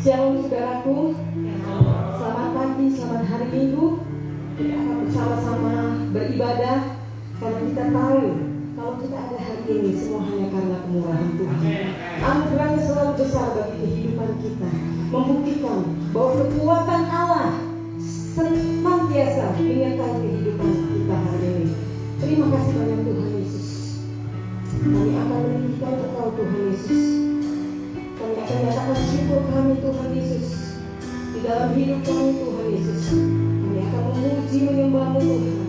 Shalom saudaraku, selamat pagi, selamat hari Minggu. Kita akan bersama-sama beribadah karena kita tahu kalau kita ada hari ini semua hanya karena kemurahan Tuhan. Anugerahnya selalu besar bagi kehidupan kita, membuktikan bahwa kekuatan Allah senantiasa menyertai kehidupan kita hari ini. Terima kasih banyak Tuhan Yesus. Kami akan meninggikan Engkau Tuhan Yesus. Kami akan nyatakan syukur kami Tuhan Yesus di dalam hidup kami Tuhan Yesus. Kami akan memuji menyembah-Mu Tuhan.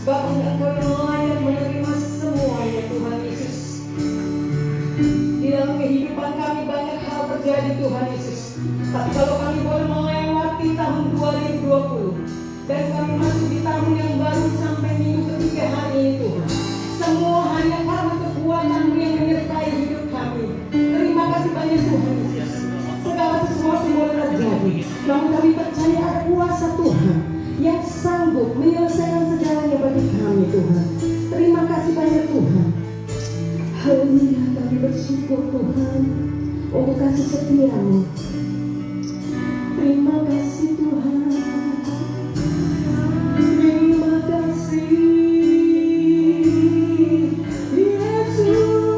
Sebab hanya Engkau yang layak menerima semuanya Tuhan Yesus. Di dalam kehidupan kami banyak hal terjadi Tuhan Yesus. Tapi kalau kami boleh melewati tahun 2020 dan kami masuk di tahun yang baru sampai minggu ketiga hari ini Tuhan, semua hanya karena kekuatan-Mu yang menyertai hidup kami. Terima kasih banyak Tuhan Yesus. Segala sesuatu boleh terjadi, namun kami percaya ada kuasa Tuhan yang sanggup menyelesaikan segalanya bagi kami Tuhan. Terima kasih banyak Tuhan. Haleluya, kami bersyukur Tuhan untuk kasih setia-Mu. Terima kasih Tuhan. Terima kasih bersyukur.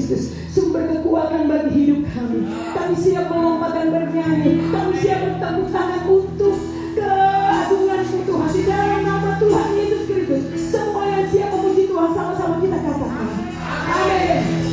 Kristus, sumber kekuatan bagi hidup kami. Kami siap melompat dan bernyanyi. Kami siap bertepuk tangan untuk keagungan-Mu Tuhan. Di dalam nama Tuhan Yesus Kristus, semua yang siap memuji Tuhan, sama-sama kita katakan amin.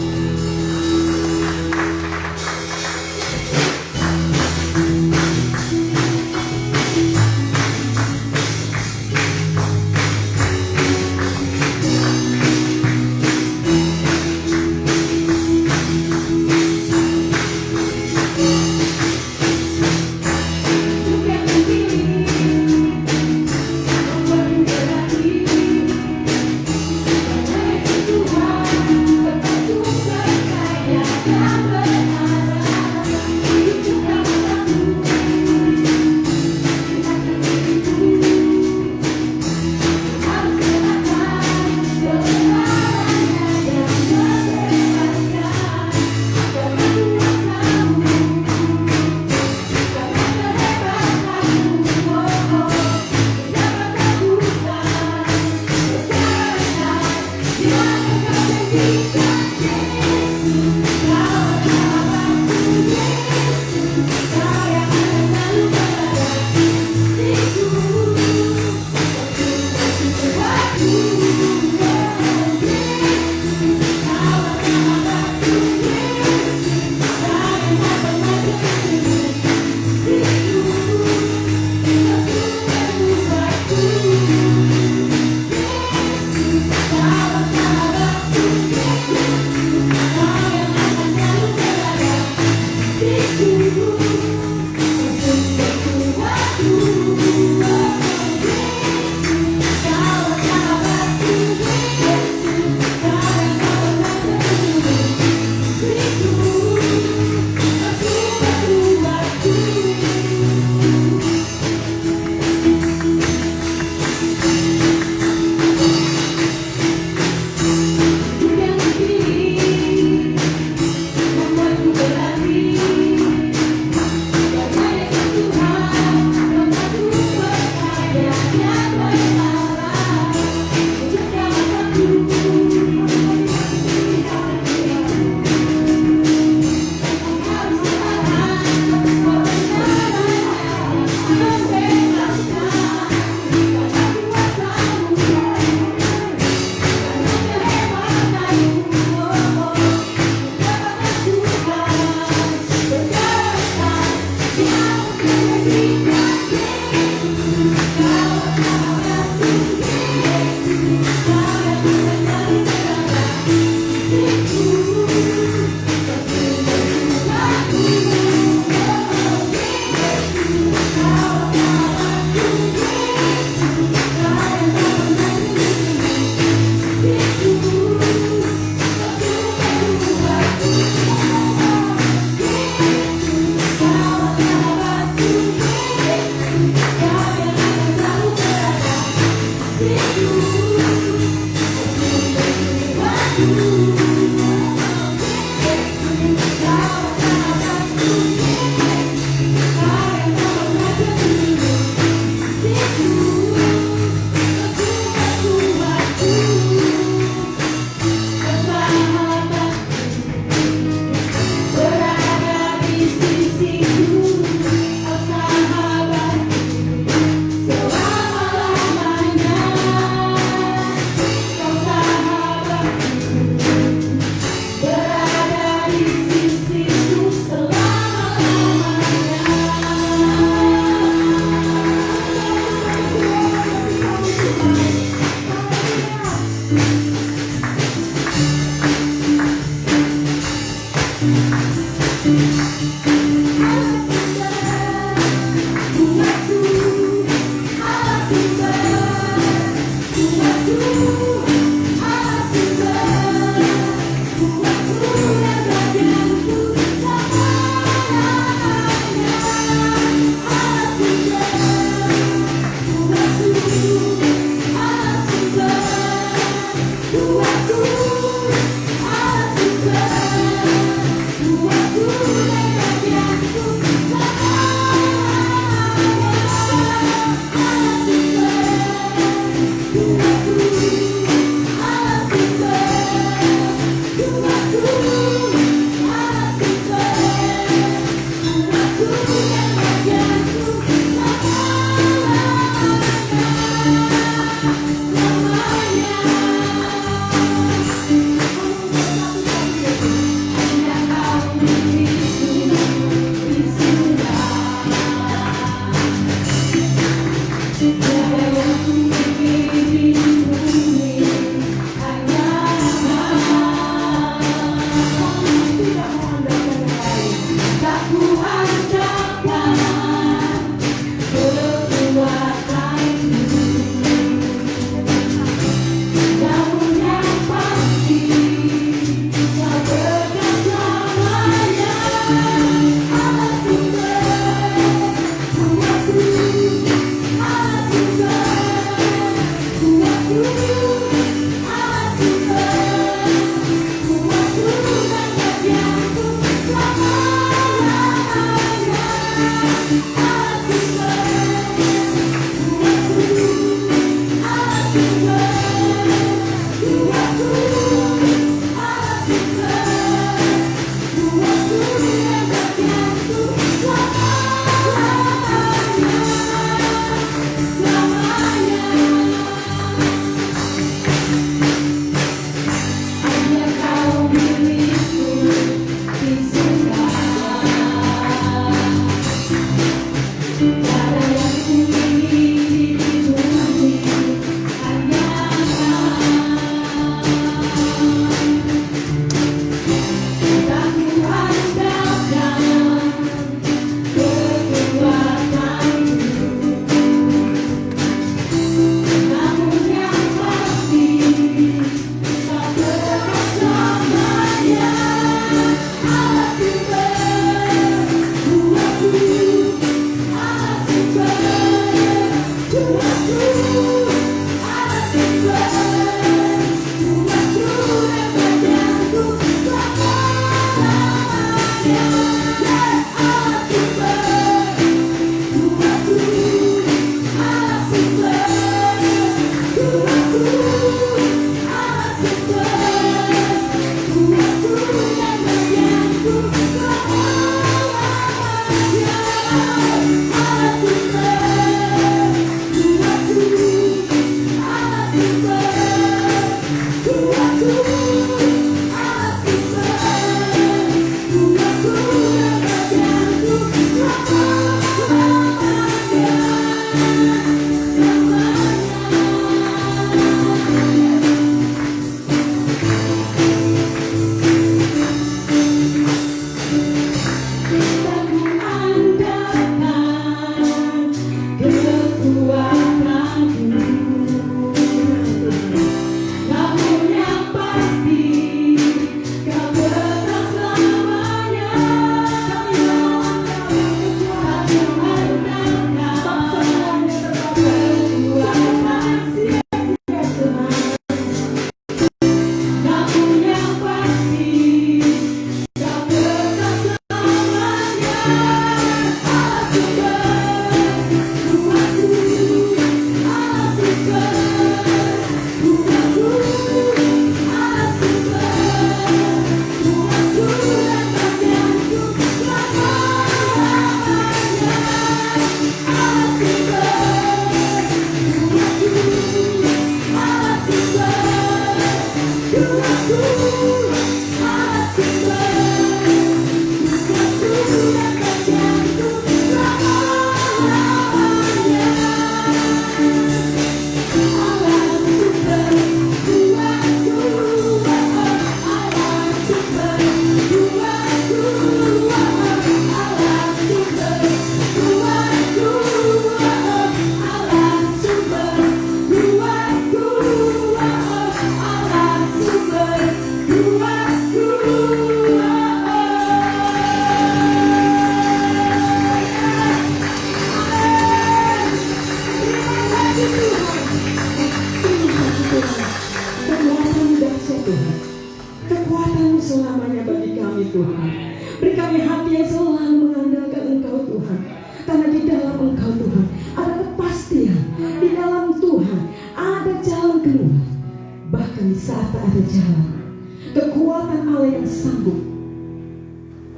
sanggup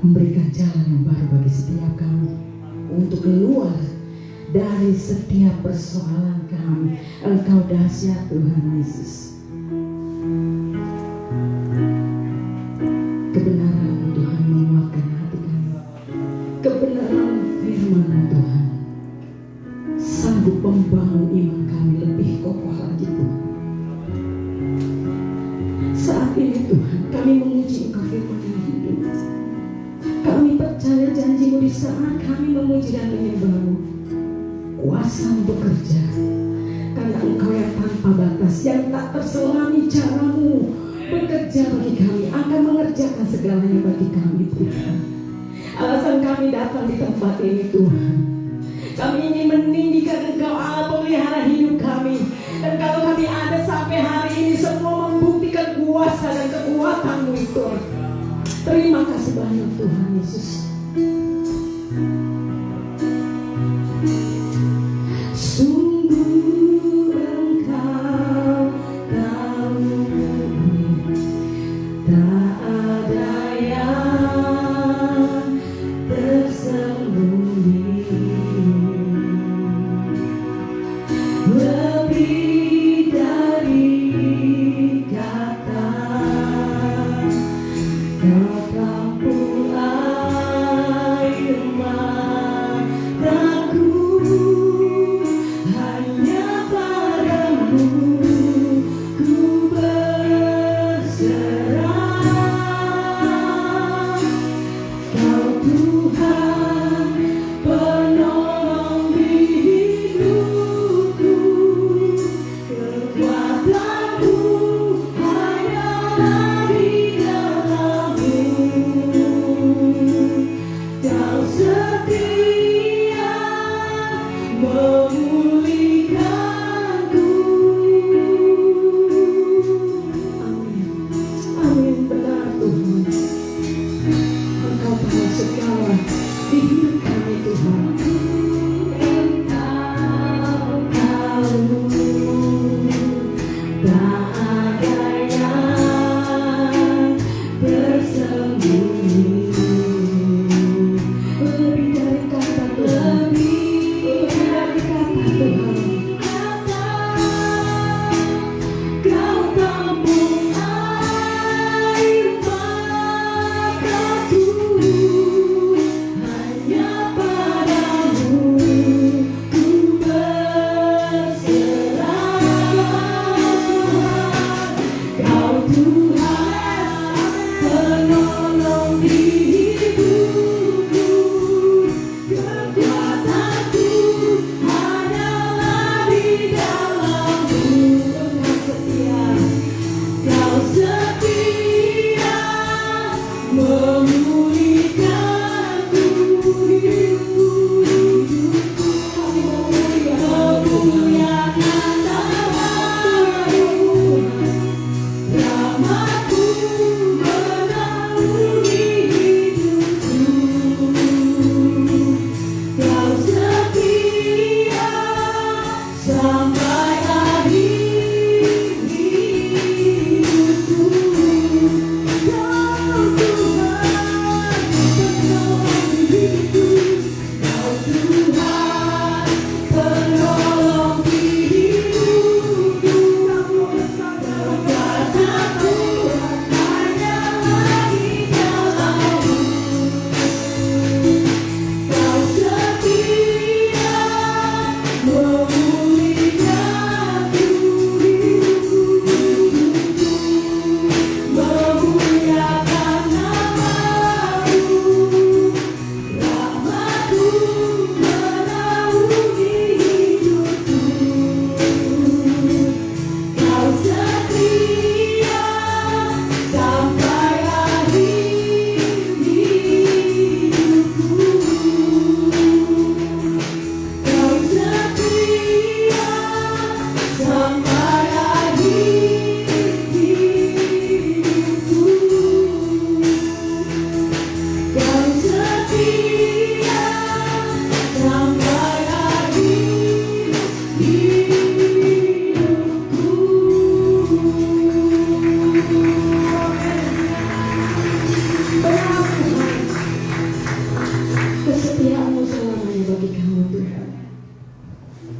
memberikan jalan yang baru bagi setiap kami untuk keluar dari setiap persoalan kami. Engkau dahsyat Tuhan Yesus. Kebenaran Tuhan menguatkan hati kami. Kebenaran firman Tuhan sanggup membangun iman kami lebih kokoh lagi Tuhan. Saat ini Tuhan kami memuji Engkau firman yang hidup. Kami percaya janji-Mu di saat kami memuji dan menyembah-Mu. Kuasa bekerja karena Engkau yang tanpa batas, yang tak terselami cara-Mu bekerja bagi kami, akan mengerjakan segalanya bagi kami Tuhan. Alasan kami datang di tempat ini Tuhan, kami ingin meninggikan Engkau Allah pemelihara hidup kami. Dan kalau kami ada sampai hari ini, semua membuktikan kuasa dan kekuatan-Mu itu. Terima kasih banyak Tuhan Yesus. Sungguh Engkau tahu tak ada yang tersembunyi, lebih dari kata Kau mampu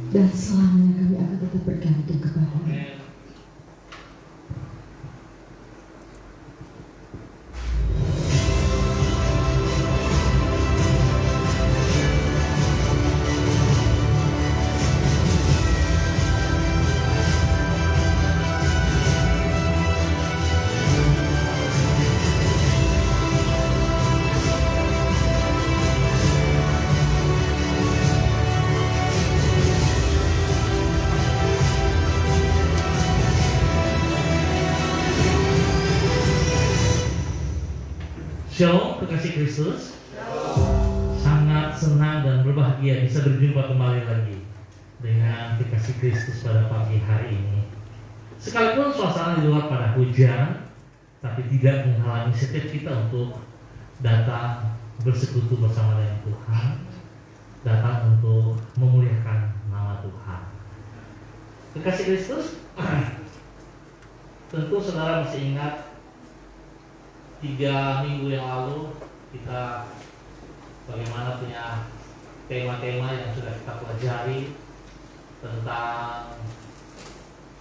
dan selamanya kami akan tetap bergantung kepada-Mu. Shalom, kekasih Kristus. Sangat senang dan berbahagia bisa berjumpa kembali lagi dengan kekasih Kristus pada pagi hari ini. Sekalipun suasana di luar pada hujan, tapi tidak menghalangi setiap kita untuk datang bersekutu bersama dengan Tuhan, datang untuk memuliakan nama Tuhan. Kekasih Kristus, tentu saudara masih ingat 3 minggu yang lalu kita bagaimana punya tema-tema yang sudah kita pelajari tentang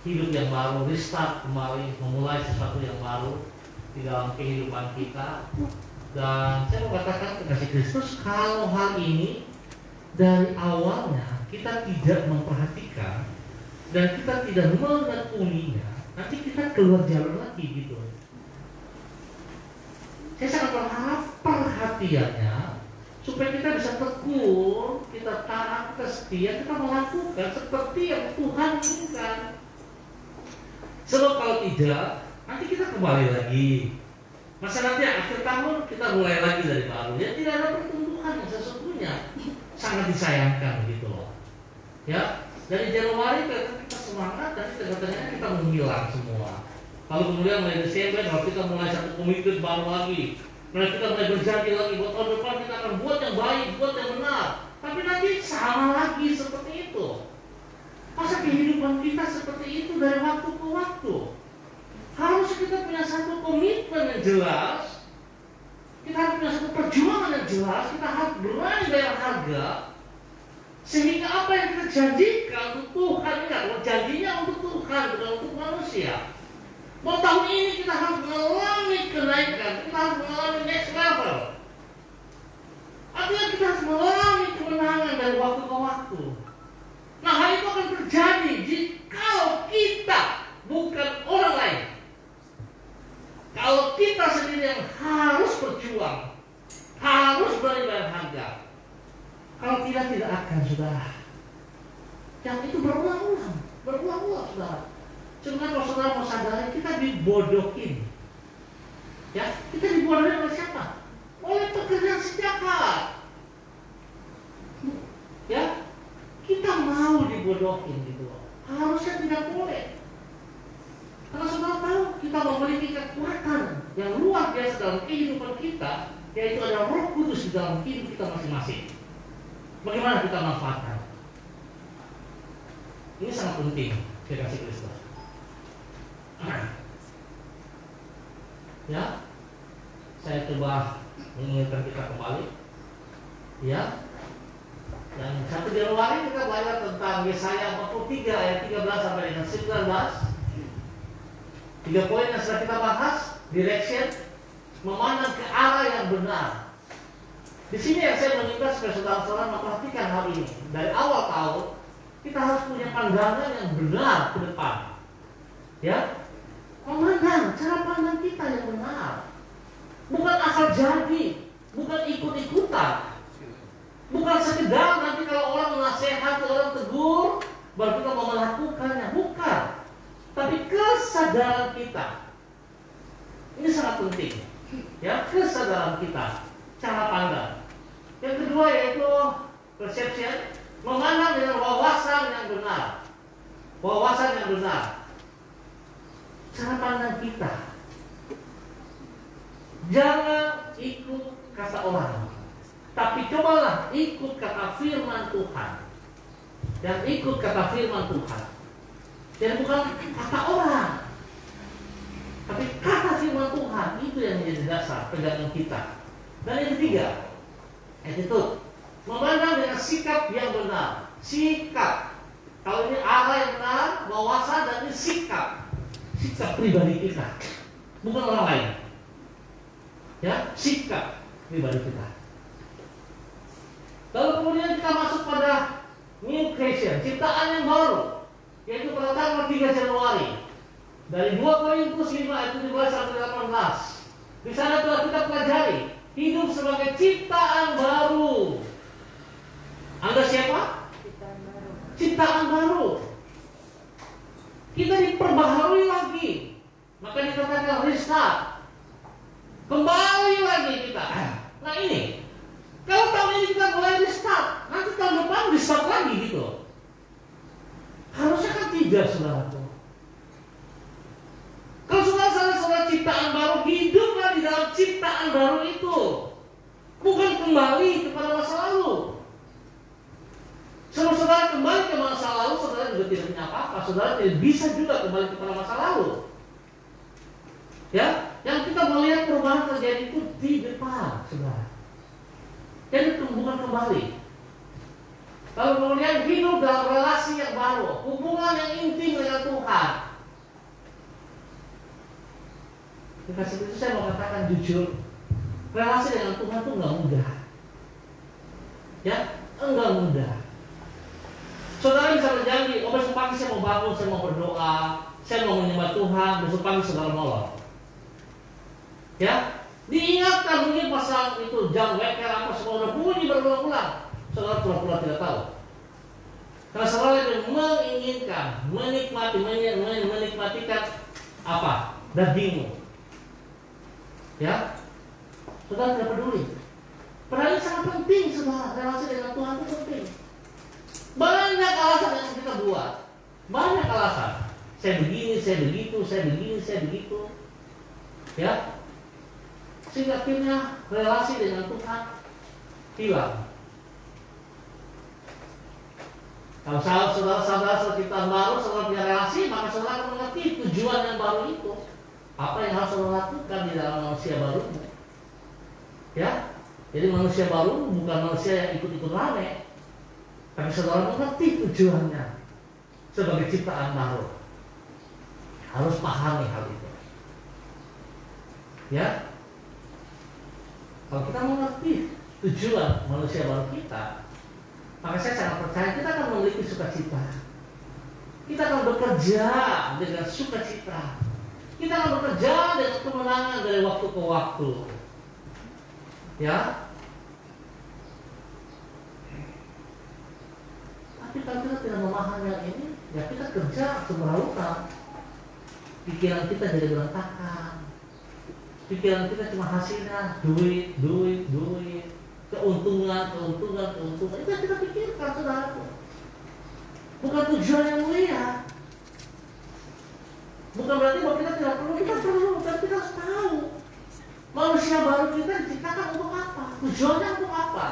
hidup yang baru, restart kembali, memulai sesuatu yang baru di dalam kehidupan kita. Dan saya mau katakan kekasih Kristus, kalau hal ini dari awalnya kita tidak memperhatikan dan kita tidak menekuninya, nanti kita keluar jalur lagi gitu. Saya sangat berharap perhatiannya supaya kita bisa tekun, kita taat, kita setia, kita melakukan seperti yang Tuhan inginkan. Sebab kalau tidak, nanti kita kembali lagi. Masa nanti akhir tahun kita mulai lagi dari baru. Ya tidak ada pertumbuhan yang sesungguhnya sangat disayangkan begitu loh. Ya, dari Januari kita semangat dan ternyata kita menghilang semua. Lalu kemudian mulai Desember, kalau kita mulai satu komitmen baru lagi, mulai kita mulai berjanji lagi buat tahun depan kita akan buat yang baik, buat yang benar. Tapi nanti sama lagi seperti itu. Masa kehidupan kita seperti itu dari waktu ke waktu? Harus kita punya satu komitmen yang jelas. Kita harus punya satu perjuangan yang jelas. Kita harus berani bayar harga. Sehingga apa yang kita janjikan untuk Tuhan, ingat, janjinya untuk Tuhan, bukan untuk manusia. Bahwa tahun ini kita harus mengalami kenaikan, kita harus mengalami next level. Artinya kita harus mengalami kemenangan dari waktu ke waktu. Nah, hal itu akan terjadi jika kita bukan orang lain. Kalau kita sendiri yang harus berjuang, harus berani bayar harga. Kalau tidak akan, saudara. Yang itu berulang-ulang, saudara. Cuma kalau saudara mau sadari, kita dibodohin. Ya, kita dibodohin oleh siapa? Oleh pekerjaan sejahat. Ya, kita mau dibodohin gitu. Harusnya tidak boleh. Karena saudara tahu, kita memiliki kekuatan yang luar biasa dalam kehidupan kita, yaitu ada Roh Kudus di dalam hidup kita masing-masing. Bagaimana kita manfaatkan? Ini sangat penting, kekasih Kristus. Ya, saya coba mengingatkan kita kembali. Ya, yang 1 Januari kita belajar tentang Yesaya 43 ayat 13 sampai dengan 19. 3 poin yang sudah kita bahas. Direction, memandang ke arah yang benar. Di sini yang saya meminta supaya saudara-saudara memperhatikan hal ini. Dari awal tahun kita harus punya pandangan yang benar ke depan. Ya, memandang cara pandang kita yang benar. Bukan asal jadi, bukan ikut-ikutan. Bukan sekedar nanti kalau orang menasehati, orang tegur, baru kita mau melakukannya. Bukan. Tapi kesadaran kita. Ini sangat penting. Ya, kesadaran kita, cara pandang. Yang kedua yaitu perception, memandang dengan wawasan yang benar. Wawasan yang benar. Cara pandang kita. Jangan ikut kata orang, tapi cobalah ikut kata firman Tuhan. Dan ikut kata firman Tuhan. Dan bukan kata orang, tapi kata firman Tuhan. Itu yang menjadi dasar pegangan kita. Dan yang ketiga, attitude, memandang dengan sikap yang benar. Sikap, Kalau ini arah yang benar, wawasan, dan ini sikap pribadi kita, bukan orang lain. Ya, sikap pribadi kita. Lalu kemudian kita masuk pada new creation, ciptaan yang baru, yaitu pada tanggal 3 Januari dari 2 Korintus 5 ayat 17 sampai 18. Di sana telah kita pelajari hidup sebagai ciptaan baru. Anda siapa? Ciptaan baru. Kita diperbaharui lagi. Maka dikatakan restart. Kembali lagi kita. Nah ini, kalau tahun ini kita mulai restart, nanti tahun depan restart lagi gitu. Harusnya kan tidak, saudaraku. Kalau saudara ciptaan baru, hiduplah di dalam ciptaan baru itu. Bukan kembali kepada masa lalu. Kalau saudara kembali ke masa lalu, saudara juga tidak punya apa-apa. Saudara tidak bisa juga kembali kepada masa lalu. Ya, yang kita melihat perubahan terjadi itu di depan, saudara. Jadi bukan kembali. Lalu kemudian hidup dalam relasi yang baru, hubungan yang intim dengan Tuhan. Dikasih itu saya mau katakan jujur, relasi dengan Tuhan itu nggak mudah. Ya, enggak mudah. Saudara bisa berjanji, oh besok pagi saya mau bangun, saya mau berdoa, saya mau menyembah Tuhan, besok pagi saudara molor. Ya, diingatkan mungkin pasal itu jam weker apa semua udah bunyi berulang-ulang, saudara pura-pura tidak tahu. Karena saudara lebih menginginkan, menikmatikan apa? Dagingmu. Ya, saudara tidak peduli. Padahal ini sangat penting, saudara. Relasi dengan Tuhan itu penting. Banyak alasan yang kita buat. Banyak alasan. Saya begini, saya begitu, saya begini, saya begitu. Ya. Sehingga akhirnya relasi dengan Tuhan hilang. Kalau saudara ciptaan baru, saudara punya relasi, maka saudara akan mengerti tujuan yang baru itu. Apa yang harus saudara lakukan di dalam manusia baru. Ya. Jadi manusia baru bukan manusia yang ikut-ikut rame. Tapi saudara mengerti tujuannya sebagai ciptaan baru. Harus pahami hal itu. Ya. Kalau kita mengerti tujuan manusia baru kita, maka saya sangat percaya kita akan memiliki sukacita. Kita akan bekerja dengan sukacita. Kita akan bekerja dengan kemenangan dari waktu ke waktu. Ya. Tapi kalau kita tidak memahami yang ini, ya kita kerja semeralukan. Pikiran kita jadi berantakan. Pikiran kita cuma hasilnya duit. Keuntungan. Itu yang kita pikirkan, saudaraku. Bukan tujuan yang mulia. Bukan berarti bahwa kita tidak perlu, kita perlu, tapi kita harus tahu manusia baru kita diciptakan untuk apa? Tujuannya untuk apa?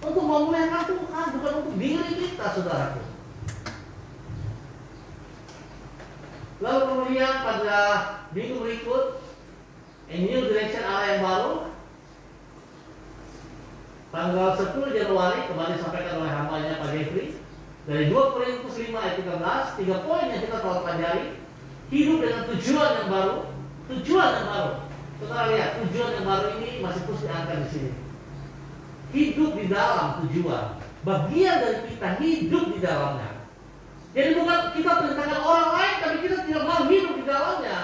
Untuk memuliakan Tuhan, bukan untuk diri kita, saudaraku. Lalu kemudian pada minggu berikut, a new direction, arah yang baru, tanggal 10 Januari kembali disampaikan oleh hambanya Pak Jeffrey dari 2 Korintus 5 ayat 13, 3 poin yang kita telah pelajari. Hidup dengan tujuan yang baru. Saudara lihat, tujuan yang baru ini masih terus diangkat di sini. Hidup di dalam tujuan. Bagian dari kita hidup di dalamnya. Jadi bukan kita perintahkan orang lain, tapi kita tidak mau hidup di dalamnya.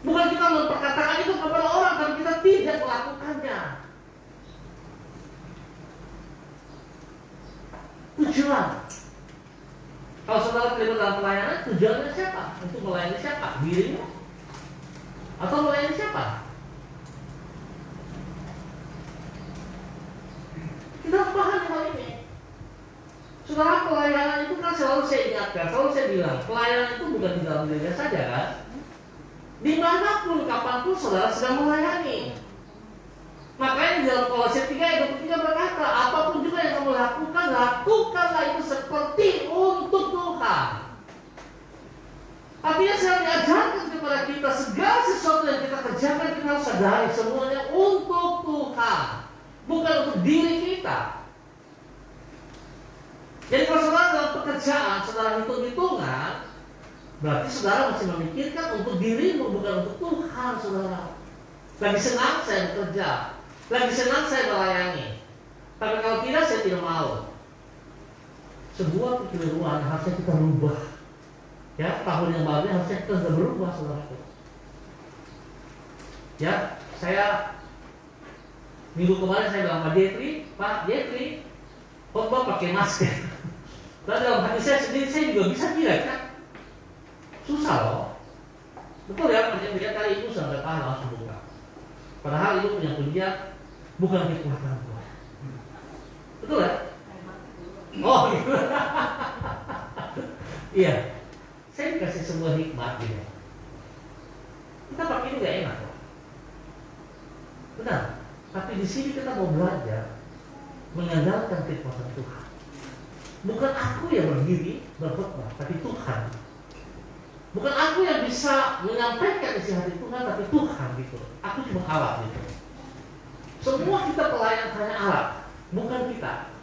Bukan kita memperkatakan itu kepada orang, tapi kita tidak melakukannya. Tujuan. Kalau saudara terlibat dalam pelayanan, tujuannya siapa? Untuk melayani siapa? Dirimu? Atau melayani siapa? Kita harus paham hal ini. Saudara, pelayanan itu kan selalu saya ingatkan, selalu saya bilang, pelayanan itu bukan di dalam gereja saja kan? Dimanapun, kapanpun saudara sedang melayani. Makanya di dalam Kolose 3 ayat 23 berkata, apapun juga yang kamu lakukan, lakukanlah itu seperti untuk Tuhan. Artinya saya diajarkan kepada kita segala sesuatu yang kita kerjakan, kita harus sadari semuanya untuk Tuhan, bukan untuk diri kita. Jadi kalau saudara dalam pekerjaan, saudara hitung-hitungan, berarti saudara masih memikirkan untuk dirimu, bukan untuk Tuhan, saudara. Lagi senang saya bekerja, lagi senang saya melayani. Tapi kalau tidak, saya tidak mau. Sebuah kekeliruan yang harusnya kita rubah. Ya, tahun yang baru harusnya kita sudah berubah, saudara. Ya, saya minggu kemarin saya bilang Pak Jeffrey, khotbah pakai masker. Dan dalam hati saya sendiri, saya juga bisa tidak kan? Susah loh. Betul ya, kerja kali itu sudah tahan langsung buka. Padahal itu punya kuncian bukan kekuatan Tuhan. Betul ya? Oh gitu. Iya. Saya dikasih sebuah hikmat gitu. Kita pakai itu gak enak loh. Benar. Tapi di sini kita mau belajar mengandalkan kekuatan Tuhan. Bukan aku yang berdiri berkhotbah, tapi Tuhan. Bukan aku yang bisa menyampaikan isi hati Tuhan, tapi Tuhan gitu. Aku cuma alat gitu. Semua kita pelayan hanya alat, bukan kita.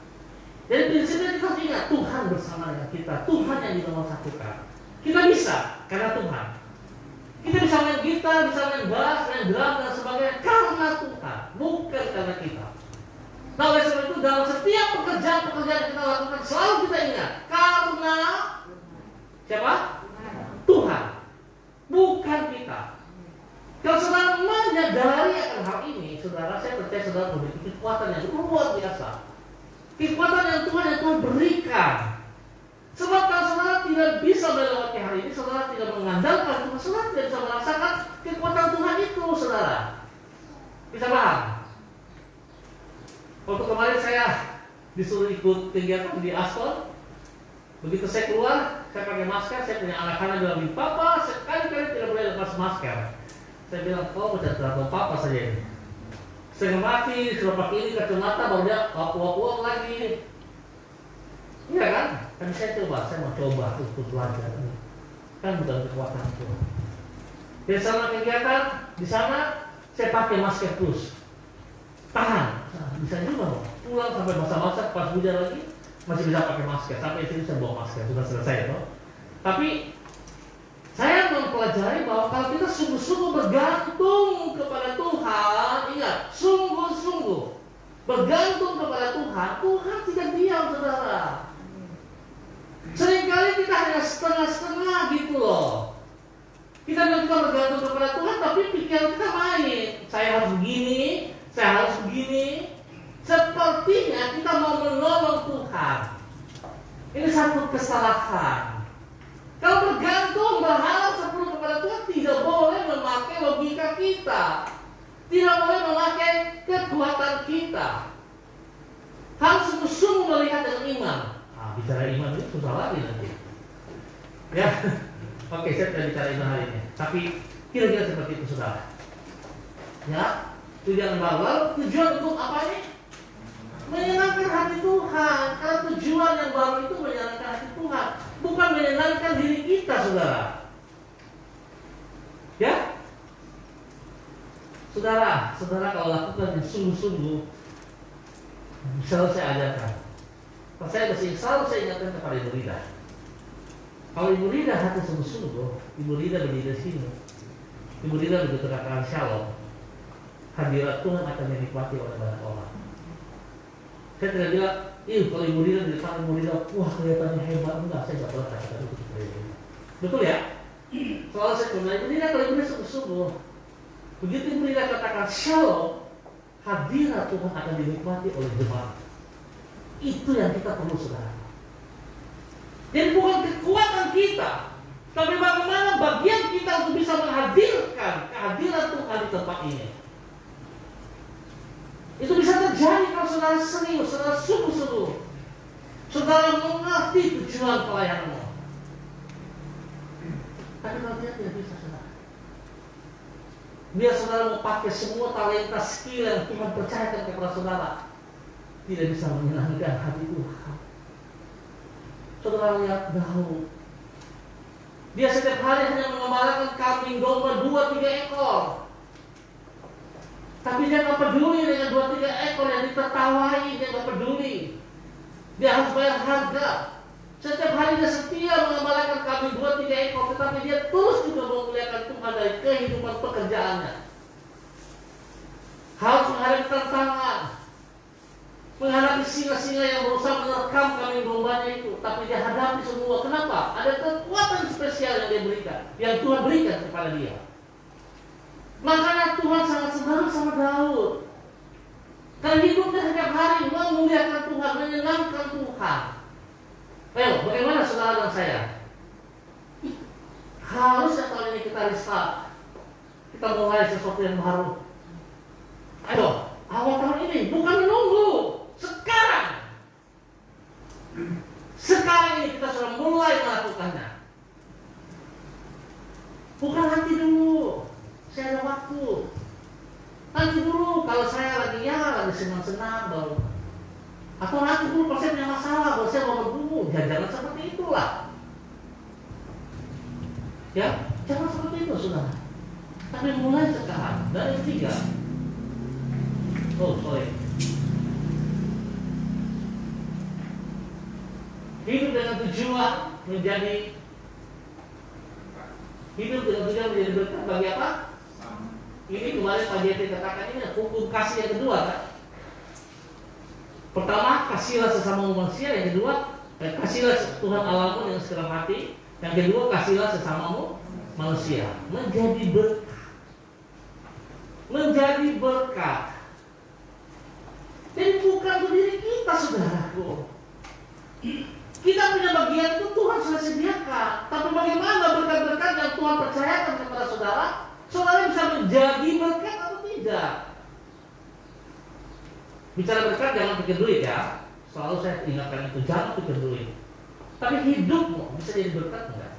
Jadi prinsipnya kita harus ingat Tuhan bersama dengan kita. Tuhan yang dinomor-satukan. Kita bisa karena Tuhan. Kita bisa main gitar, bisa main bass, main drum dan sebagainya karena Tuhan, bukan karena kita. Nah oleh sebab itu dalam setiap pekerjaan yang kita lakukan selalu kita ingat karena siapa? Tuhan, bukan kita. Kalau saudara menyadari akan hal ini, saudara, saya percaya saudara memiliki kekuatan yang luar biasa. Kekuatan yang Tuhan berikan. Sebab kalau saudara tidak bisa melewati hari ini, saudara tidak mengandalkan Tuhan, saudara tidak bisa merasakan kekuatan Tuhan itu, saudara. Bisa paham? Waktu kemarin saya disuruh ikut kegiatan di Aston. Begitu saya keluar, saya pakai masker, saya punya anak-anak bilang, Papa, sekali-kali tidak boleh lepas masker. Saya bilang, kau macam terlalu Papa saja ini. Setengah mati, sudah pakai ini kacamata, baru dia wapu-wapu lagi. Iya kan? Kan saya mau coba untuk belajar. Kan bukan kekuatan Tuhan. Jadi sama kegiatan, di sana saya pakai masker terus. Tahan, nah, bisa juga loh. Pulang sampai masa-masa pas hujan lagi masih bisa pakai masker. Sampai sini saya bawa masker, sudah selesai loh. Tapi saya mempelajari bahwa kalau kita sungguh-sungguh bergantung kepada Tuhan, ingat, sungguh-sungguh bergantung kepada Tuhan, Tuhan tidak diam, saudara. Seringkali kita hanya setengah-setengah gitu loh. Kita bergantung kepada Tuhan, tapi pikiran kita main. Saya harus begini, saya harus begini. Sepertinya kita mau menolong Tuhan. Ini satu kesalahan. Kalau bergantung, berharap sepenuhnya kepada Tuhan, tidak boleh memakai logika kita, tidak boleh memakai kekuatan kita. Harus sungguh-sungguh melihat dengan iman. Nah, bicara iman itu susah lagi nanti. Ya, oke, saya tidak bicara iman hari ini. Tapi kira-kira seperti itu, saudara. Ya, tujuan baru. Tujuan untuk apa ini? Menyenangkan hati Tuhan. Kalau tujuan yang baru itu menyenangkan hati Tuhan, bukan menyenangkan diri kita, saudara. Ya, saudara kalau lakukan yang sungguh-sungguh, selalu saya ajarkan. Selalu saya ingatkan kepada Ibu Rida. Kalau Ibu Rida hati sungguh-sungguh, Ibu Rida berdiri di sini. Ibu Rida begitu katakan shalom, hadirat Tuhan akan dinikmati oleh banyak orang. Saya tidak bilang, kalau Ibu Rida di depan Ibu Rida, wah kelihatannya hebat. Enggak, saya tidak pernah katakan itu kepada Ibu Rida. Betul ya? Soalnya saya bilang, Ibu Rida kalau Ibu Rida sungguh-sungguh, begitu Ibu Rida katakan shalom, hadirat Tuhan akan dinikmati oleh jemaat. Itu yang kita perlu, saudara. Jadi bukan kekuatan kita, tapi bagaimana bagian kita untuk bisa menghadirkan kehadiran Tuhan di tempat ini. Itu bisa terjadi kalau saudara serius, saudara sungguh-sungguh, saudara mengerti tujuan pelayananmu. Tapi kalau dia tidak bisa, saudara. Biar saudara mau pakai semua talenta skill yang Tuhan percayakan kepada saudara, tidak bisa menyenangkan hati Tuhan. Saudara lihat Daud, dia setiap hari hanya mengembalakan kambing domba 2-3 ekor. Tapi dia nggak peduli dengan 2-3 ekor yang ditertawai, dia nggak peduli. Dia harus bayar berharga. Setiap hari dia setia mengembalakan kambing 2-3 ekor, tetapi dia terus juga memuliakan Tuhan dari kehidupan pekerjaannya. Harus menghadapi tantangan, menghadapi singa-singa yang berusaha menerkam kambing dombanya itu, tapi dia hadapi semua. Kenapa? Ada kekuatan spesial yang dia berikan, yang Tuhan berikan kepada dia. Makanya Tuhan sangat senang sama Daud. Karena hidupnya setiap hari memuliakan Tuhan, menyenangkan Tuhan. Ayo, bagaimana saudara dan saya? Harusnya tahun ini kita restart. Kita mulai sesuatu yang baru. Ayo, awal tahun ini bukan menunggu. Sekarang. Sekarang ini kita sudah mulai melakukannya. Bukan nanti dulu. Saya ada waktu. Nanti dulu kalau saya lagi senang-senang baru. Atau nanti dulu kalau saya punya masalah, kalau saya mau berburu, jangan seperti itulah. Ya, jangan seperti itu, saudara. Tapi mulai sekarang dari 3. Oh, sorry. Hidup dengan tujuan menjadi berkat bagi apa? Ini kemarin Pak JT katakan ini hukum kasih yang kedua, kan? Pertama, kasihlah sesama manusia. Yang kedua, kasihlah Tuhan Allahmu dengan segenap hati. Yang kedua, kasihlah sesamamu manusia. Menjadi berkat. Menjadi berkat. Jadi bukan berdiri kita, saudaraku. Kita punya bagian itu Tuhan sudah sediakan. Tapi bagaimana berkat-berkat yang Tuhan percayakan kepada saudara? Saudara bisa menjadi berkat atau tidak? Bicara berkat jangan pikir duit ya. Selalu saya ingatkan itu, jangan pikir duit. Tapi hidupmu bisa jadi berkat enggak?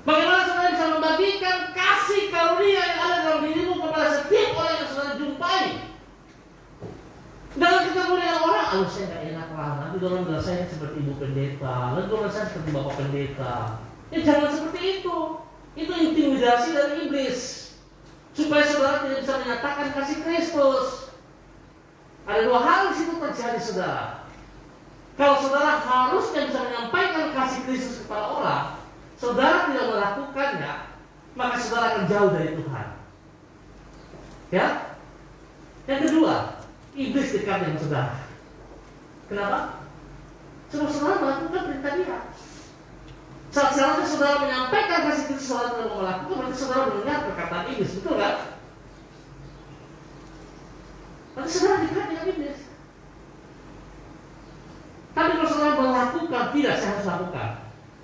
Bagaimana saudara bisa membagikan kasih karunia yang ada dalam dirimu kepada setiap orang yang saudara jumpai? Dalam ketemu dengan orang, saya nggak enak lah. Nanti dalam saya seperti ibu pendeta, nanti dalam saya seperti bapak pendeta. Ya jangan seperti itu. Itu intimidasi dari iblis. Supaya saudara tidak bisa menyatakan kasih Kristus. Ada 2 hal di situ terjadi, saudara. Kalau saudara harusnya bisa menyampaikan kasih Kristus kepada orang, saudara tidak melakukannya, maka saudara akan jauh dari Tuhan. Ya? Yang kedua, iblis dekat dengan saudara. Kenapa? Sebab saudara melakukan perintah dia. Saat seharusnya saudara menyampaikan kasih Kristus, saudara tidak mau melakukan, berarti saudara mendengar perkataan iblis, betul kan? Berarti saudara dekat dengan iblis. Tapi kalau saudara melakukan, tidak, saya harus lakukan.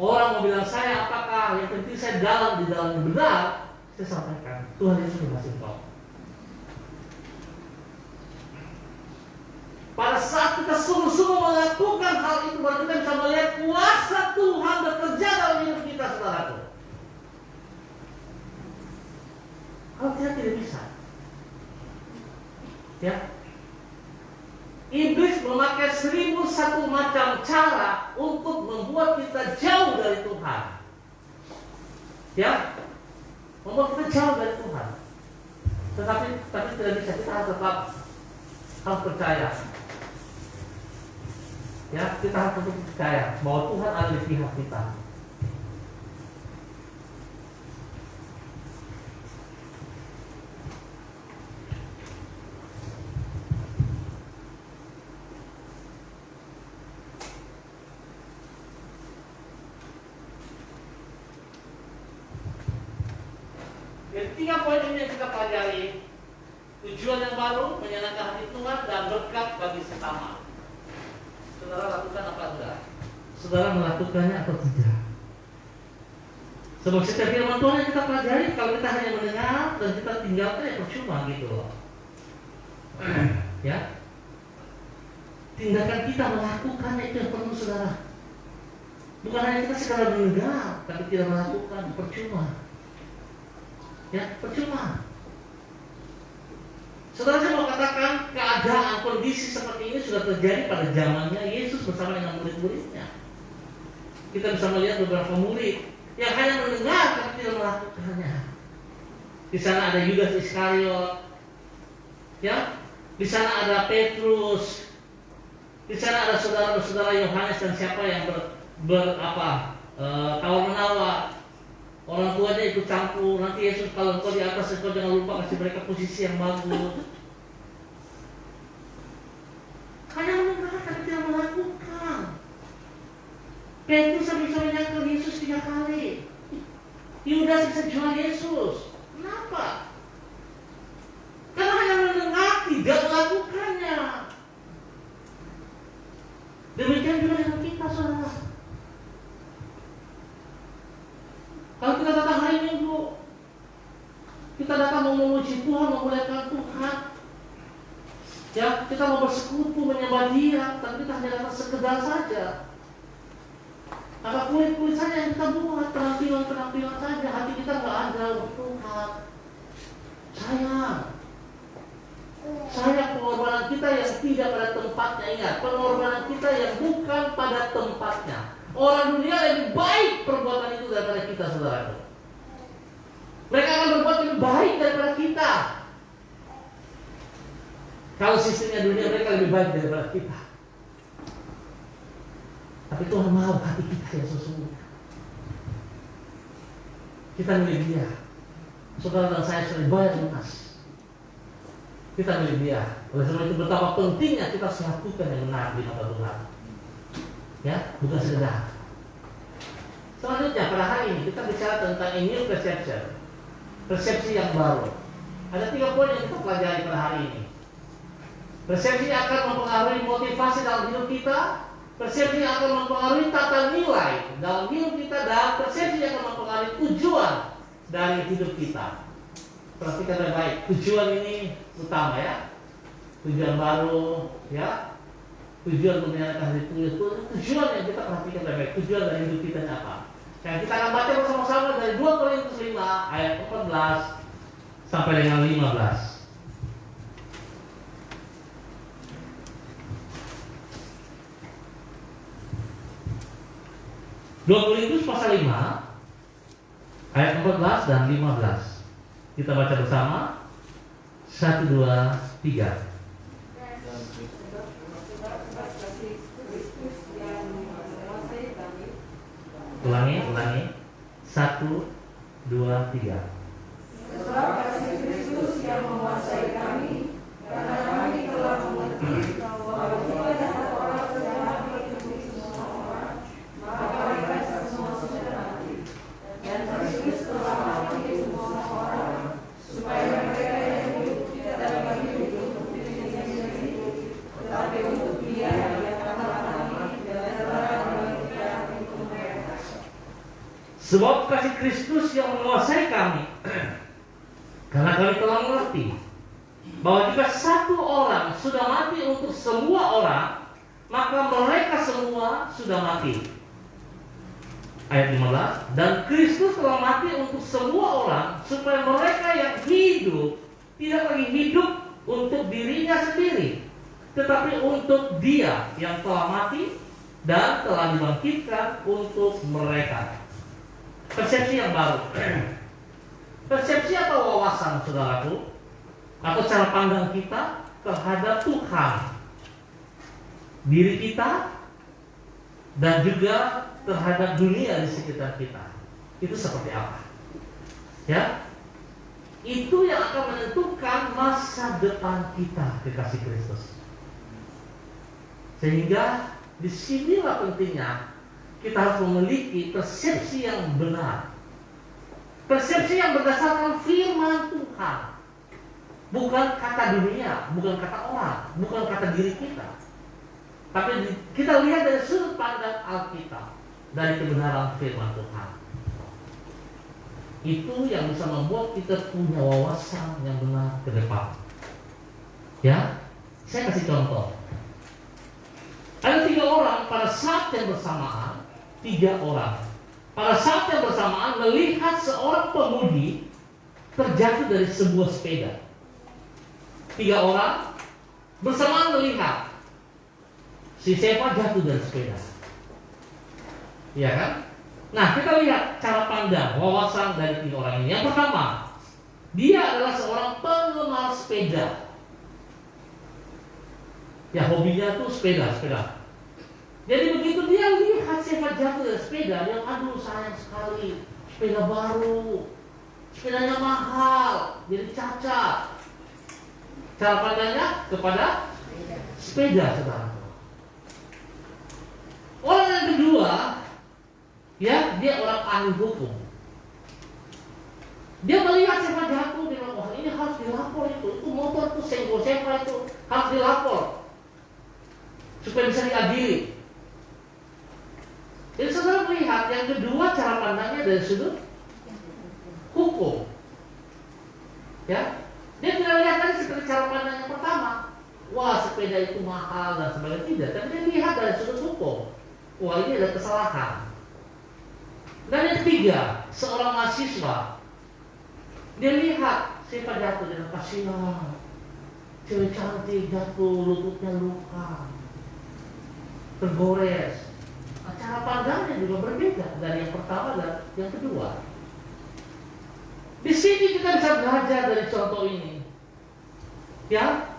Orang mau bilang saya apakah, yang penting saya di dalam yang benar, saya sampaikan. Tuhan Yesus berhasil kau. Pada saat kita sungguh-sungguh melakukan hal itu, baru kita bisa melihat kuasa Tuhan bekerja dalam hidup kita, saudaraku. Kalau tidak bisa. Ya. Iblis memakai 1001 macam cara untuk membuat kita jauh dari Tuhan. Ya. Membuat kita jauh dari Tuhan. Tetapi tidak bisa, kita harus tetap harus percaya. Ya, kita harus tetap percaya bahwa Tuhan ada di pihak kita. Jadi 3 poin ini yang kita pelajari. Tujuan yang baru, menyenangkan hati Tuhan, dan berkat bagi sesama. Saudara lakukan apa enggak? Saudara melakukannya atau tidak? Sebab setiap firman Tuhan yang kita pelajari, kalau kita hanya mendengar dan kita tinggalkan, ya percuma gitu loh. Ya, tindakan kita melakukannya itu yang perlu, saudara. Bukan hanya kita sekadar mendengar, tapi tidak melakukan, percuma. Ya, percuma. Saudara, saya mau katakan keadaan kondisi seperti ini sudah terjadi pada zamannya Yesus bersama dengan murid-muridnya. Kita bisa melihat beberapa murid yang hanya mendengar tapi tidak melakukannya. Di sana ada Yudas Iskariot, ya, di sana ada Petrus, Di sana ada saudara-saudara Yohanes dan siapa yang tawar menawar. Orang tuanya ikut campur. Nanti Yesus kalau engkau di atas, engkau jangan lupa kasih mereka posisi yang bagus. Hanya mendengar tapi tidak melakukan. Petrus bisa menyangkal Yesus 3 kali. Yudas bisa jual Yesus. Kenapa? Karena hanya mendengar, tidak melakukannya. Demikian juga dengan kita, saudara. Kalau kita datang hari Minggu, kita datang mau memuji Tuhan, memuliakan Tuhan, ya, kita mau bersekutu, menyembah Dia, tapi kita hanya datang sekedar saja. Apa kulit-kulit saja yang kita buat, penampilan saja, hati kita nggak ada untuk Tuhan. Sayang pengorbanan kita yang tidak pada tempatnya. Ingat, pengorbanan kita yang bukan pada tempatnya. Orang dunia lebih baik perbuatan itu daripada kita, saudara. Mereka akan berbuat lebih baik daripada kita. Kalau sistemnya dunia, mereka lebih baik daripada kita. Tapi Tuhan mau hati kita yang sesungguhnya. Kita milik Dia. Saudara dan saya sudah dibayar lunas. Kita milik Dia. Oleh sebab itu betapa pentingnya kita lakukan yang benar di mata Tuhan. Ya, bukan sekedar. Selanjutnya pada hari ini kita bicara tentang a new perception. Persepsi yang baru. Ada 3 poin yang kita pelajari pada hari ini. Persepsi akan mempengaruhi motivasi dalam hidup kita. Persepsi akan mempengaruhi tata nilai dalam hidup kita, dan persepsi akan mempengaruhi tujuan dari hidup kita. Perhatikan baik-baik. Tujuan ini utama, ya. Tujuan baru, ya. Tujuan untuk menyalakan itu tujuan yang kita perhatikan baik-baik. Tujuan dari hidup kita apa? Yang kita akan baca bersama-sama dari 2 Korintus 5 ayat 14 sampai dengan 15. 2 Korintus pasal 5 ayat 14 dan 15. Kita baca bersama. 1, 2, 3. Ulangi. 1, 2, 3. Sebab kasih Kristus yang menguasai kami, karena kami telah mengerti bahwa jika satu orang sedang mengikuti semua orang, maka mereka semua sudah mati. Dan Kristus telah mati semua orang, supaya mereka yang hidup tidak lagi hidup untuk dirinya sendiri, tetapi untuk Dia yang telah mati dan telah membangkitkan untuk mereka. Sebab kasih Kristus yang menguasai kami, karena kami telah mengerti bahwa jika satu orang sudah mati untuk semua orang, maka mereka semua sudah mati. Ayat 15. Dan Kristus telah mati untuk semua orang, supaya mereka yang hidup tidak lagi hidup untuk dirinya sendiri, tetapi untuk Dia yang telah mati dan telah dibangkitkan untuk mereka. Persepsi yang baru. Persepsi atau wawasan, saudaraku, atau cara pandang kita terhadap Tuhan, diri kita, dan juga terhadap dunia di sekitar kita. Itu seperti apa? Ya, itu yang akan menentukan masa depan kita kekasih Kristus. Sehingga disinilah pentingnya kita harus memiliki persepsi yang benar. Persepsi yang berdasarkan firman Tuhan. Bukan kata dunia, bukan kata orang, bukan kata diri kita. Tapi kita lihat dari sudut pandang Alkitab, dari kebenaran firman Tuhan. Itu yang bisa membuat kita punya wawasan yang benar ke depan. Ya, saya kasih contoh. Ada 3 orang pada saat yang bersamaan, 3 orang pada saat yang bersamaan melihat seorang pemudi terjatuh dari sebuah sepeda. 3 orang bersamaan melihat si Sepa jatuh dari sepeda. Iya kan? Nah, kita lihat cara pandang, wawasan dari 3 orang ini. Yang pertama, dia adalah seorang penggemar sepeda. Ya hobinya tuh sepeda. Jadi begitu dia lihat Sheva jatuh dari sepeda, dia aduh sayang sekali, sepeda baru, sepedanya mahal, jadi cacat. Cara pandangnya kepada sepeda, saudara. Orang yang kedua, ya dia orang ahli hukum. Dia melihat Sheva jatuh, dia bilang, wah ini harus dilapor itu motor tuh senggol Sheva itu harus dilapor supaya bisa diadili. Jadi saudara melihat yang kedua cara pandangnya dari sudut hukum, ya dia tidak lihat tadi seperti cara pandang yang pertama, wah sepeda itu mahal dan sebagainya, tidak. Tapi dia lihat dari sudut hukum, wah ini ada kesalahan. Dan yang ketiga, seorang mahasiswa, dia lihat Sheva jatuh dengan kasihan, cewek cantik jatuh, lututnya luka, tergores. Nah, cara pandangnya juga berbeda dari yang pertama dan yang kedua. Di sini kita bisa belajar dari contoh ini, ya,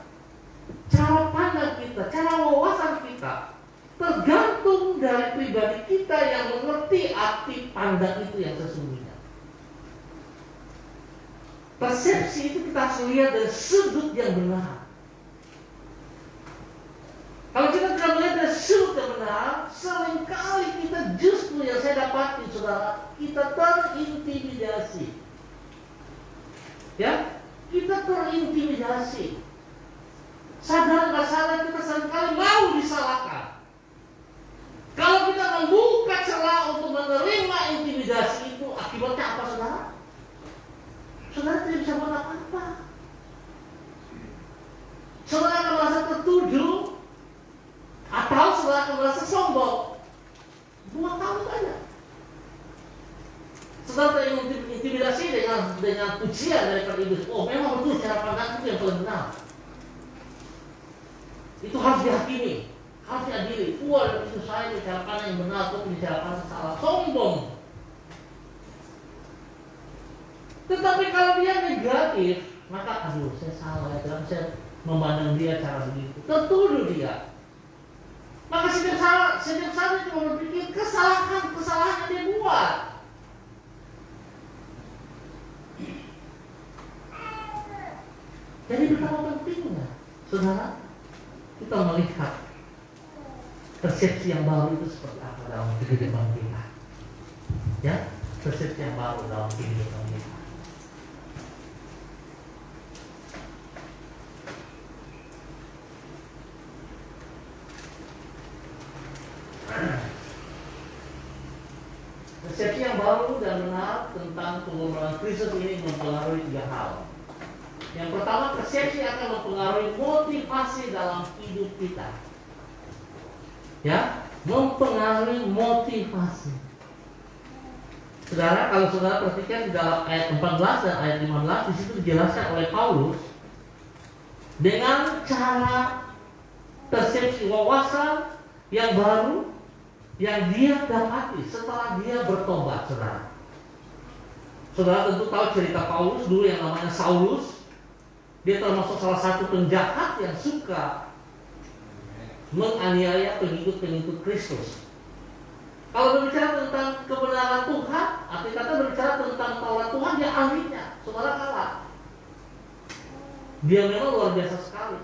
cara pandang kita, cara wawasan kita tergantung dari pribadi kita yang mengerti arti pandang itu yang sesungguhnya. Persepsi itu kita harus lihat dari sudut yang benar. Kalau kita tidak melihat dari sudut yang benar, seringkali kita justru yang saya dapati, saudara, kita terintimidasi. Ya, kita terintimidasi. Sadar nggak sadar kita seringkali mau disalahkan. Kalau kita membuka celah untuk menerima intimidasi itu, akibatnya apa, saudara? Saudara tidak bisa buat apa-apa. Saudara akan merasa tertuduh, atau saudara akan merasa sombong. Dua kali aja. Saudara terintimidasi dengan pujian dari iblis. Oh, memang betul cara pandang itu yang paling benar. Itu harus dihakimi, harus diadili. Wah, itu saya ini cara pandang yang benar, kok ini cara pandang salah. Sombong. Tetapi kalau dia negatif, maka aduh saya salah ya, dalam saya memandang dia cara begitu, tertuduh dia. Maka setiap saat cuma berpikir kesalahan yang dia buat. Jadi betapa pentingnya, saudara, kita melihat persepsi yang baru itu seperti apa dalam kehidupan kita. Ya, persepsi yang baru dalam kehidupan kita. Persepsi yang baru dan benar tentang pengorbanan Kristus ini mempengaruhi tiga hal. Yang pertama, persepsi akan mempengaruhi motivasi dalam hidup kita. Ya, mempengaruhi motivasi. Saudara, kalau saudara perhatikan di dalam ayat 14 dan ayat 15, di situ dijelaskan oleh Paulus dengan cara persepsi wawasan yang baru yang dia dapati setelah dia bertobat, saudara. Saudara tentu tahu cerita Paulus dulu yang namanya Saulus. Dia termasuk salah satu penjahat yang suka menganiaya pengikut-pengikut Kristus. Kalau berbicara tentang kebenaran Tuhan, arti kata berbicara tentang Taurat Tuhan, dia ahlinya, saudara kalah. Dia memang luar biasa sekali.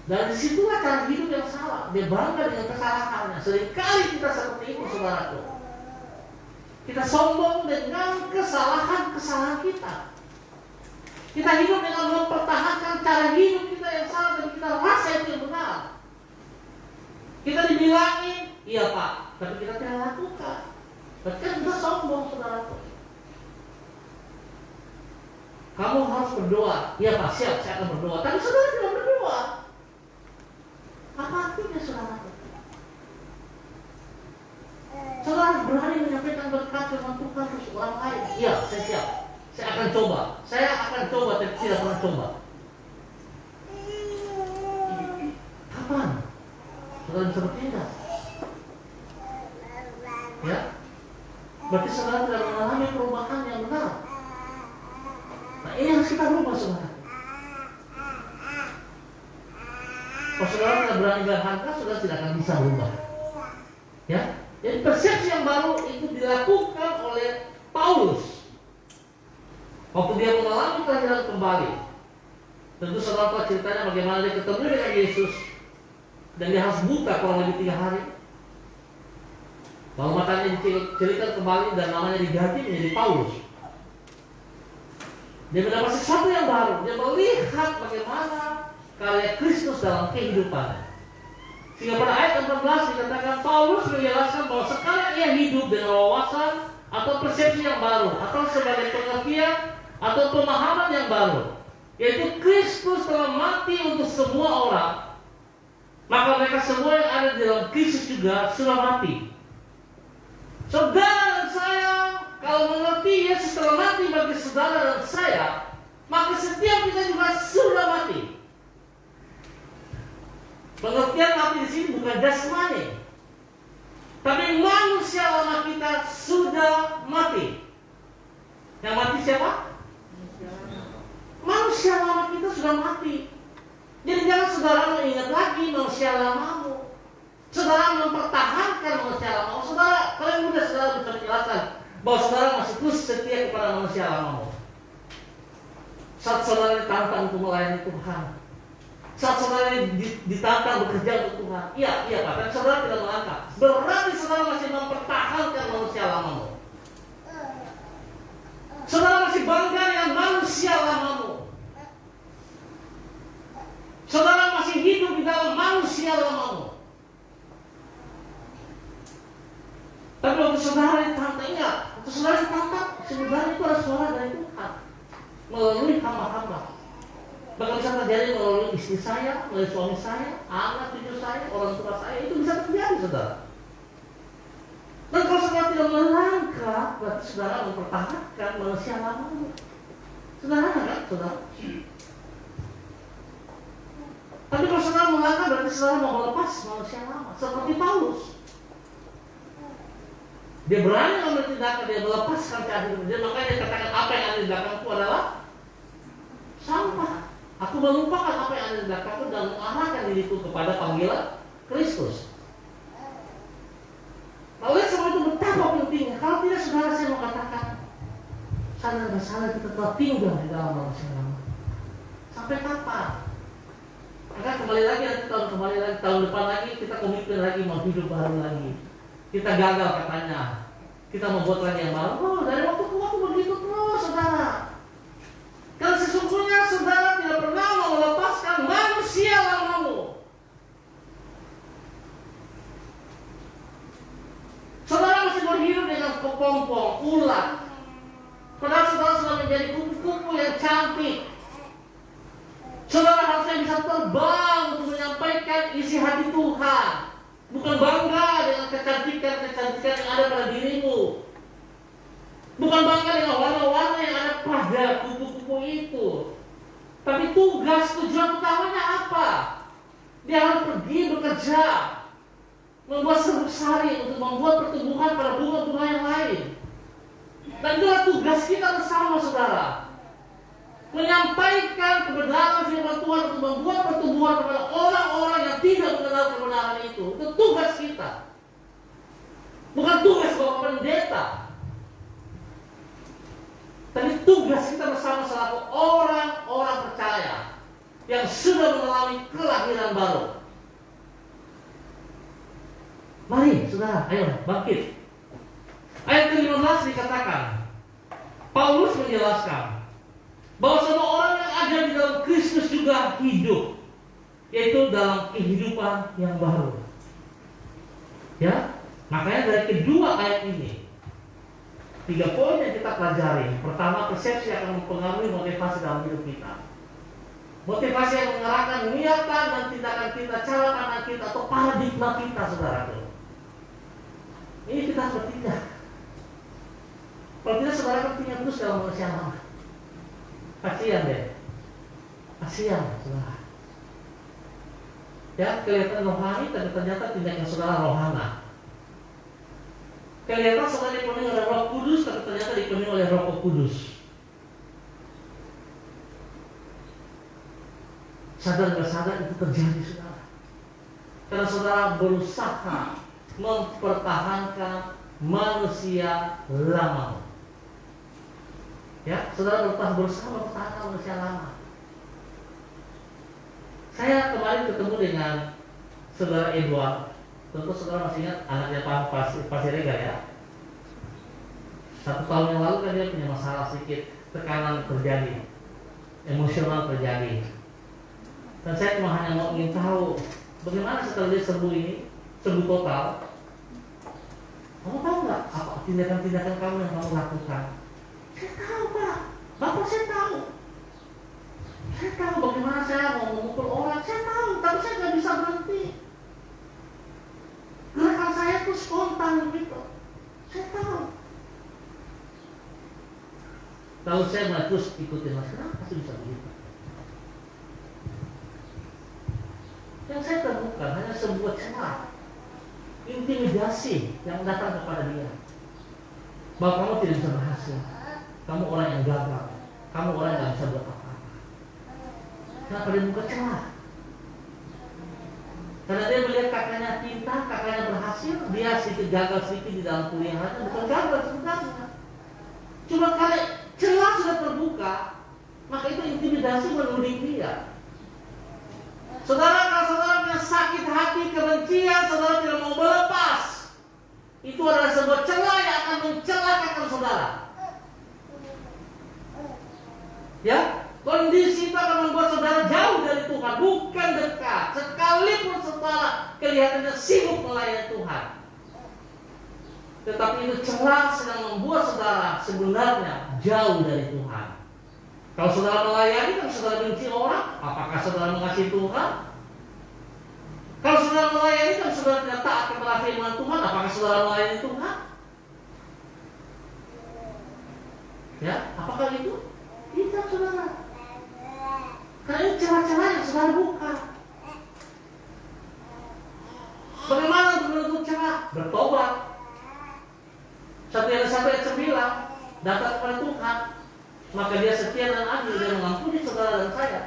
Dan disitulah cara hidup yang salah. Dia bangga dengan kesalahannya. Seringkali kita seperti itu, saudaraku. Kita sombong dengan kesalahan-kesalahan kita. Kita hidup dengan mempertahankan cara hidup kita yang salah dan kita rasa itu yang benar. Kita dibilangin, iya Pak, tapi kita tidak lakukan. Berarti kan kita sombong, saudaraku. Kamu harus berdoa. Iya Pak, siap, saya akan berdoa. Tapi saudara tidak berdoa. Apa artinya, saudara? Saudara berani menyampaikan berkat firman Tuhan ke orang lain. Iya, saya siap. Saya akan coba. Tapi tidak pernah coba. Kapan? Saudara bisa bertindak. Ya? Berarti saudara tidak mengalami perubahan yang benar. Nah, ini harus kita rubah, saudara. berani bayar harga, saudara tidak akan bisa berubah. Ya, jadi persepsi yang baru itu dilakukan oleh Paulus waktu dia mengalami kelahiran kembali. Tentu saudara tahu ceritanya bagaimana dia ketemu dengan Yesus dan dia harus buta kurang lebih 3 hari. Lalu matanya dicelikan kembali dan namanya diganti menjadi Paulus. Dia mendapat sesuatu yang baru. Dia melihat bagaimana karya Kristus dalam kehidupannya. Sehingga pada ayat 14 dikatakan Paulus menjelaskan bahwa sekarang ia hidup dengan wawasan atau persepsi yang baru, atau sebagai pengertian atau pemahaman yang baru, yaitu Kristus telah mati untuk semua orang. Maka mereka semua yang ada di dalam Kristus juga sudah mati. Saudara dan saya, kalau mengerti Yesus telah mati bagi saudara dan saya, maka setiap kita juga sudah mati. Pengertian mati di sini bukan jasmani, tapi manusia lama kita sudah mati. Yang mati siapa? Manusia lama kita sudah mati. Jadi jangan saudara mengingat lagi manusia lamamu. Saudara mempertahankan manusia lamamu. Saudara, kalian mudah saudara bisa menjelaskan bahwa saudara masih terus setia kepada manusia lamamu. Saat saudara ditantang untuk melayani Tuhan, saat saudara ditantang bekerja untuk Tuhan, iya Pak, dan saudara tidak melangkah, berarti saudara masih mempertahankan manusia lamamu. Saudara masih bangga dengan manusia lamamu. Saudara masih hidup di dalam manusia lamamu. Tapi waktu saudara ditantang, ingat, waktu saudara ditantang, sebenarnya itu adalah suara dari Tuhan melalui hamba-hamba. Bahkan bisa terjadi melalui istri saya, melalui suami saya, anak cucu saya, orang tua saya, itu bisa terjadi, saudara. Dan kalau saudara tidak melangkah, berarti saudara mempertahankan manusia lamamu. Saudara kan, saudara? Tapi kalau saudara melangkah, berarti saudara mau melepas manusia lama, seperti Paulus. Dia berani mengambil tindakan, dia melepaskan kehidupan dia, makanya dia katakan apa yang ada di belakangku adalah sampah. Aku melupakan apa yang ada di belakangku dan mengarahkan diriku kepada panggilan Kristus. Oleh sebab itu betapa pentingnya. Kalau tidak saudara, saya mau katakan sadar dan sadar kita telah tinggal di dalam manusia lama. Sampai kapan? Maka kembali lagi nanti tahun depan lagi kita komitmen lagi mau hidup baru lagi. Kita gagal katanya, kita membuat lagi yang baru. Oh, dari waktu ke waktu begitu terus, saudara. Karena sesungguhnya saudara tidak pernah mau melepaskan manusia lamamu. Saudara masih berhidup dengan kepompong, ulat. Padahal saudara sudah menjadi kupu-kupu yang cantik. Saudara harusnya bisa terbang untuk menyampaikan isi hati Tuhan. Bukan bangga dengan kecantikan yang ada pada dirimu. Bukan bangga dengan warna-warna yang ada pada kupu-kupu itu. Tapi tugas, tujuan utamanya apa? Dia harus pergi bekerja, membuat serbuk sari untuk membuat pertumbuhan pada bunga-bunga yang lain. Dan itulah tugas kita bersama, saudara. Menyampaikan kebenaran firman Tuhan untuk membuat pertumbuhan kepada orang-orang yang tidak mengenal kebenaran itu. Itu tugas kita. Bukan tugas Bapak Pendeta, tapi tugas kita bersama selaku orang-orang percaya yang sudah mengalami kelahiran baru. Mari, saudara, ayo bangkit. Ayat ke-15 dikatakan, Paulus menjelaskan bahwa semua orang yang ada di dalam Kristus juga hidup, yaitu dalam kehidupan yang baru. Ya, makanya dari kedua ayat ini 3 poin yang kita pelajari. Pertama, persepsi akan mempengaruhi motivasi dalam hidup kita. Motivasi yang mengarahkan niatan dan tindakan kita, cara pandang kita, atau paradigma kita, saudaraku. Ini kita harus bertindak. Kalau tidak, saudara kan tinggal terus dalam manusia lama. Kasihan deh, kasihan saudara. Ya, kelihatan rohani, tapi ternyata tindakan saudara rohana. Kelihatan saudara dipenuhi oleh Roh Kudus, tapi ternyata dipenuhi oleh Roh Kudus. Sadar nggak sadar itu terjadi, saudara. Karena saudara berusaha mempertahankan manusia lama. Ya, saudara berusaha mempertahankan manusia lama. Saya kemarin ketemu dengan saudara Edward. Tentu saudara masih ingat anaknya Pak Pasirega ya. 1 tahun yang lalu kan dia punya masalah sedikit, tekanan terjadi, emosional terjadi. Dan saya cuma hanya mau ingin tahu bagaimana setelah dia sembuh total. Kamu tahu nggak apa tindakan-tindakan kamu yang kamu lakukan? Saya tahu Pak, Bapak saya tahu. Saya tahu bagaimana saya mau memukul orang, saya tahu, tapi saya nggak bisa berhenti. Gerakan saya tuh spontan gitu, saya tahu. Kalau saya mulai terus ikutin Mas, kenapa sih bisa begitu? Yang saya temukan hanya sebuah celah, intimidasi yang datang kepada dia. Bahwa kamu tidak bisa berhasil, kamu orang yang gagal, kamu orang yang tidak bisa buat apa-apa. Kenapa dia buka celah? Karena dia melihat kakaknya pintar, kakaknya berhasil, dia sedikit gagal sedikit di dalam kuliahnya, bukan gagal sebenarnya. Cuma kalau celah sudah terbuka, maka itu intimidasi menuding dia. Saudara, kalau saudara punya sakit hati, kebencian, saudara tidak mau melepas, itu adalah sebuah celah yang akan mencelakakan saudara. Ya, kondisi itu akan membuat saudara jauh dari Tuhan, bukan dekat. Sekalipun saudara kelihatannya sibuk melayani Tuhan, tetapi itu celah sedang membuat saudara sebenarnya jauh dari Tuhan. Kalau saudara melayani, kalau saudara benci orang, apakah saudara mengasihi Tuhan? Kalau saudara melayani, kalau saudara tidak taat kepada firman Tuhan, apakah saudara melayani Tuhan? Ya, apakah itu? Tidak, saudara. Karena ini celah-celah yang saudara buka. Bagaimana untuk menutup celah? Bertobat. 1 Yohanes 1 ayat 9, datang kepada Tuhan, maka dia setia dan adil, dia mengampuni saudara dan saya.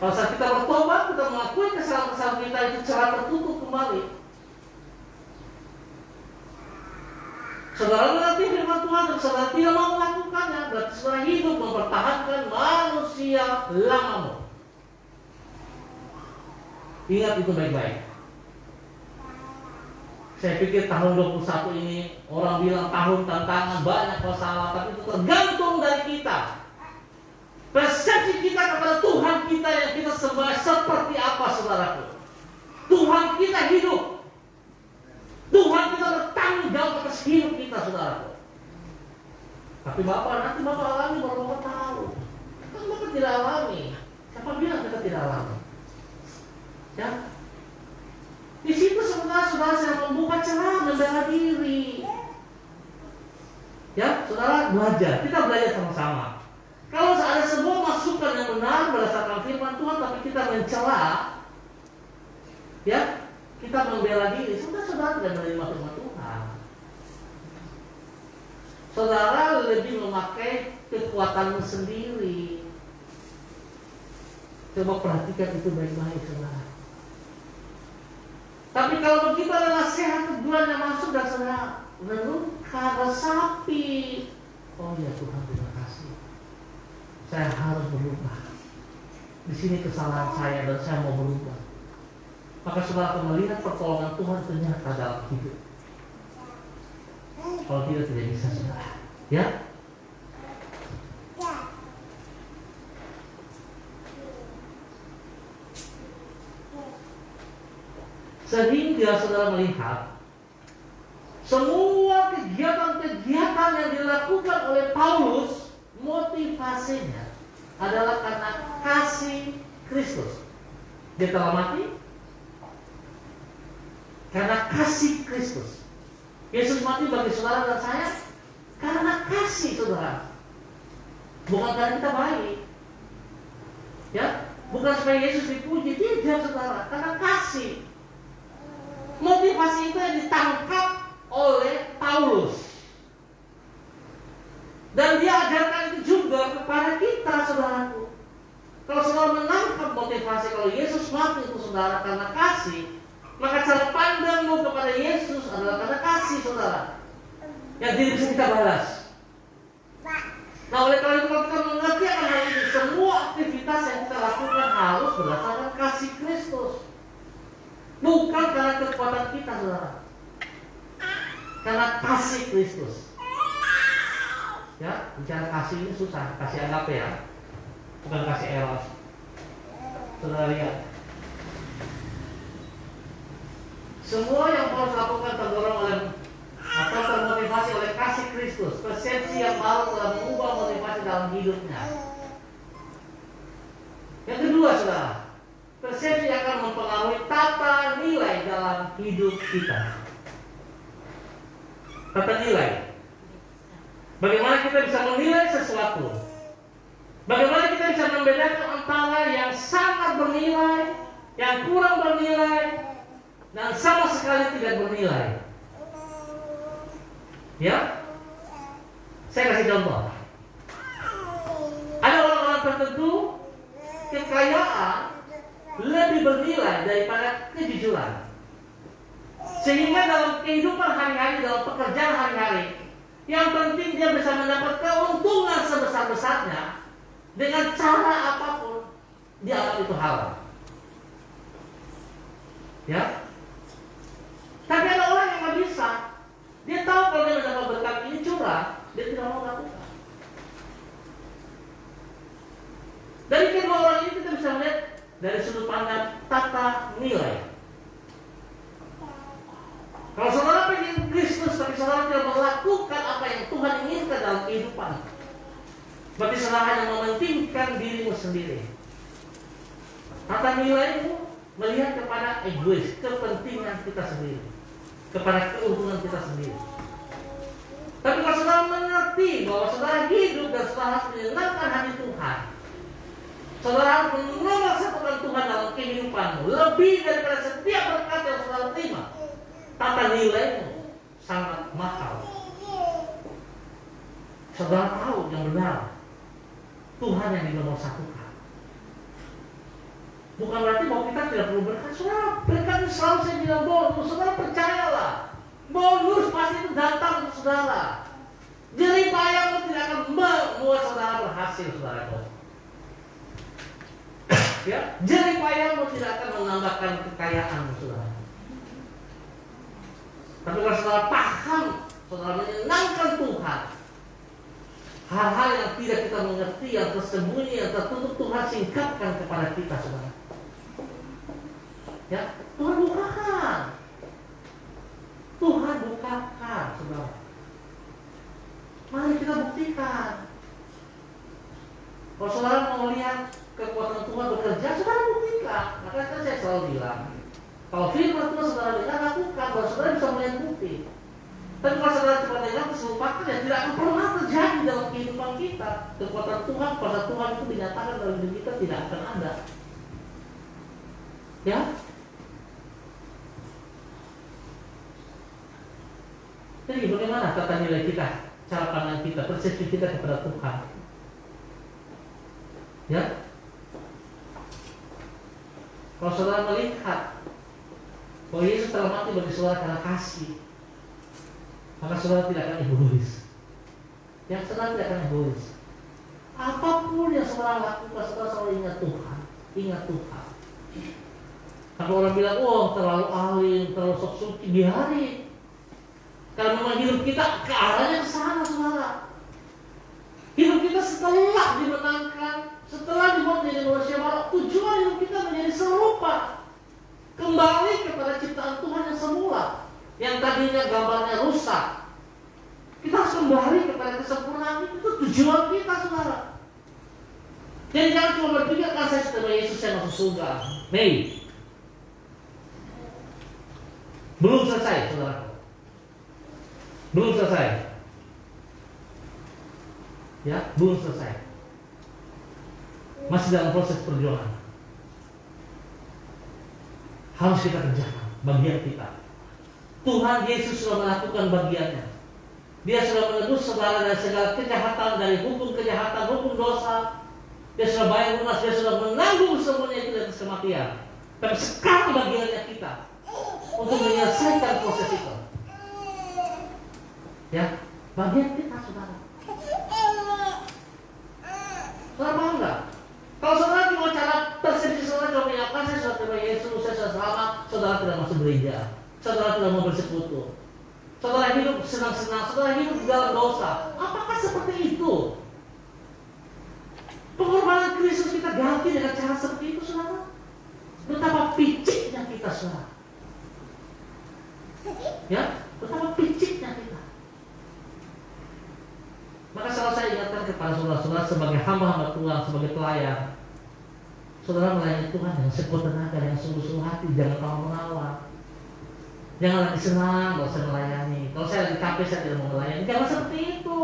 Kalau saat kita bertobat, kita mengakui kesalahan-kesalahan kita, itu celah tertutup kembali. Saudara mengerti firman Tuhan dan saudara tidak mau melakukannya, berarti saudara hidup mempertahankan manusia lamamu. Ingat itu baik-baik. Saya pikir tahun 21 ini orang bilang tahun tantangan, banyak masalah, tapi itu tergantung dari kita. Persepsi kita kepada Tuhan kita yang kita sembah seperti apa, saudaraku. Tuhan kita hidup. Tuhan kita bertanggung jawab atas hidup kita, saudaraku. Tapi nanti Bapak alami baru Bapak tahu. Kan Bapak tidak alami. Siapa bilang kita tidak alami? Ya. Di situ sebenarnya saudara sedang membuka celah membela diri. Ya, saudara belajar. Kita belajar sama-sama. Kalau ada sebuah masukan yang benar berdasarkan firman Tuhan, tapi kita mencela, ya, kita membela diri, saudara tidak menerima firman Tuhan. Saudara lebih memakai kekuatanmu sendiri. Coba perhatikan itu baik-baik, saudara. Tapi kalau begitu ada nasihat kebenaran yang masuk dan saudara renungkan, resapi. Oh ya Tuhan, terima kasih. Saya harus berubah. Di sini kesalahan saya dan saya mau berubah. Maka saudara akan melihat pertolongan Tuhan ternyata dalam hidup. Kalau tidak bisa, saudara. Ya. Sehingga saudara melihat semua kegiatan-kegiatan yang dilakukan oleh Paulus, motivasinya adalah karena kasih Kristus. Dia telah mati karena kasih Kristus. Yesus mati bagi saudara dan saya karena kasih, saudara. Bukan karena kita baik, ya, bukan supaya Yesus dipuji, tidak, saudara, karena kasih. Motivasi itu yang ditangkap oleh Paulus. Dan dia ajarkan itu juga kepada kita, saudaraku. Kalau saudara menangkap motivasi, kalau Yesus mati itu saudara karena kasih, kasih, maka cara pandangmu kepada Yesus adalah karena kasih, saudara. Yang tidak bisa kita balas. Nah, oleh karena itu kalau kita mengerti akan hal ini, semua aktivitas yang kita lakukan harus berdasarkan kasih Kristus, bukan karena kekuatan kita, saudara. Karena kasih Kristus. Ya, bicara kasih ini susah, kasih agape ya, bukan kasih eros. Saudara lihat, semua yang Paulus lakukan terdorong oleh atau termotivasi oleh kasih Kristus, persepsi yang baru telah mengubah motivasi dalam hidupnya. Yang kedua, saudara, persepsi akan mempengaruhi tata nilai dalam hidup kita. Tata nilai. Bagaimana kita bisa menilai sesuatu? Bagaimana kita bisa membedakan antara yang sangat bernilai, yang kurang bernilai, dan sama sekali tidak bernilai? Ya, saya kasih contoh. Ada orang-orang tertentu kekayaan lebih bernilai daripada kejujuran, sehingga dalam kehidupan hari-hari, dalam pekerjaan hari-hari, yang penting dia bisa mendapat keuntungan sebesar-besarnya dengan cara apapun, dia anggap itu halal. Ya, tapi ada orang yang nggak bisa. Dia tahu kalau dia mendapat berkat ini curang, dia tidak mau lakukan. Dari kedua orang ini kita bisa melihat dari sudut pandang tata nilai. Kalau saudara pengen Kristus tapi saudara tidak melakukan apa yang Tuhan inginkan dalam kehidupan, berarti saudara hanya mementingkan dirimu sendiri. Tata nilai itu melihat kepada egois, kepentingan kita sendiri, kepada keuntungan kita sendiri. Tapi kalau saudara mengerti bahwa saudara hidup dan saudara harus menyenangkan hati Tuhan, saudara harus menomorsatukan Tuhan dalam kehidupanmu lebih daripada setiap berkat yang saudara terima. Tata nilaimu sangat mahal. Saudara tahu yang benar, Tuhan yang dinomorsatukan. Bukan berarti bahwa kita tidak perlu berkat. Saudara, berkat selalu saya bilang bonus. Saudara percayalah, bonus pasti itu datang untuk saudara. Jerih payahmu tidak akan membuat saudara berhasil, saudara. Ya, jerih payahmu tidak akan menambahkan kekayaan, saudara. Tapi kalau saudara paham, saudara menyenangkan Tuhan, hal-hal yang tidak kita mengerti, yang tersembunyi, yang tertutup, Tuhan singkapkan kepada kita, saudara. Ya, Tuhan bukakan. Tuhan bukakan, saudara. Mari kita buktikan. Kalau saudara mau lihat kekuatan Tuhan bekerja, saudara buktikan. Makanya saya selalu bilang, kalau firman Tuhan saudara dengar, lakukan, bahwa saudara bisa melihat bukti. Tapi kalau saudara cuma dengar terus lupakan, ya tidak akan pernah terjadi dalam kehidupan kita. Kekuatan Tuhan, kuasa Tuhan itu dinyatakan dalam hidup kita tidak akan ada. Ya. Jadi bagaimana tata nilai kita, cara pandang kita, persepsi kita kepada Tuhan? Ya. Kalau saudara melihat bahwa Yesus telah mati bagi saudara karena kasih, maka saudara tidak akan egois. Yang saudara tidak akan egois. Apapun yang saudara lakukan, saudara selalu ingat Tuhan. Ingat Tuhan. Kalau orang bilang, oh terlalu alim, terlalu sok suci, biarin. Karena memang hidup kita ke arahnya ke sana, saudara. Hidup kita setelah dimenangkan, setelah dibuat menjadi manusia baru, tujuan hidup kita menjadi serupa, kembali kepada ciptaan Tuhan yang semula, yang tadinya gambarnya rusak. Kita harus kembali kepada kesempurnaan. Itu tujuan kita, saudara. Jadi jangan cuma berpikir, kan saya setelah Yesus saya masuk surga. Nih, belum selesai, saudara. Belum selesai. Ya, belum selesai. Masih dalam proses perjuangan. Harus kita kerjakan bagian kita. Tuhan Yesus sudah melakukan bagiannya. Dia sudah menebus segala dan segala kejahatan, dari hukum kejahatan, hukum dosa. Dia sudah bayar lunas, dia sudah menanggung semuanya itu dari kematian. Tapi sekarang bagiannya kita untuk menyelesaikan proses itu. Ya, bagian kita, saudara. Saudara paham nggak? Kalau saudara cuma cara persepsi saudara cuma menyiapkan saya sudah terima Yesus, saya sudah selamat, saudara tidak masuk gereja, saudara tidak mau bersekutu, saudara hidup senang-senang, saudara hidup dalam dosa. Apakah seperti itu? Pengorbanan Kristus kita ganti dengan cara seperti itu, saudara? Betapa piciknya kita, saudara. Ya, betapa piciknya kita. Maka selalu saya ingatkan kepada saudara-saudara sebagai hamba-hamba Tuhan, sebagai pelayan, saudara melayani Tuhan dengan sekuat tenaga, dengan sungguh-sungguh hati, jangan mau mengawal. Jangan lagi senang kalau saya melayani. Kalau saya lagi capek saya tidak mau melayani. Jangan seperti itu.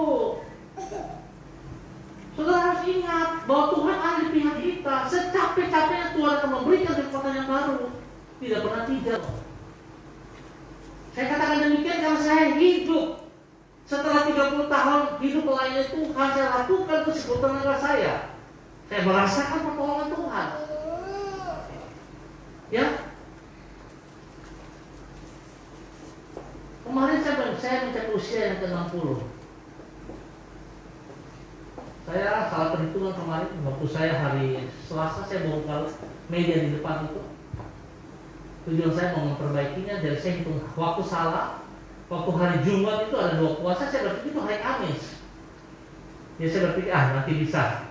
Saudara harus ingat bahwa Tuhan ada di pihak kita. Secapek-capeknya Tuhan akan memberikan kekuatan yang baru. Tidak pernah tidak. Saya katakan demikian karena saya hidup. Setelah 30 tahun hidup melayani Tuhan, saya lakukan itu sekuat tenaga saya. Saya merasakan pertolongan Tuhan. Ya. Kemarin saya mencapai usia yang ke-60. Saya salah perhitungan kemarin waktu saya hari Selasa saya bongkar media di depan itu. Tujuan saya mau memperbaikinya, jadi saya hitung waktu salah. Waktu hari Jumat itu ada 2 puasa, saya berpikir itu hari Kamis. Ya saya berpikir nanti bisa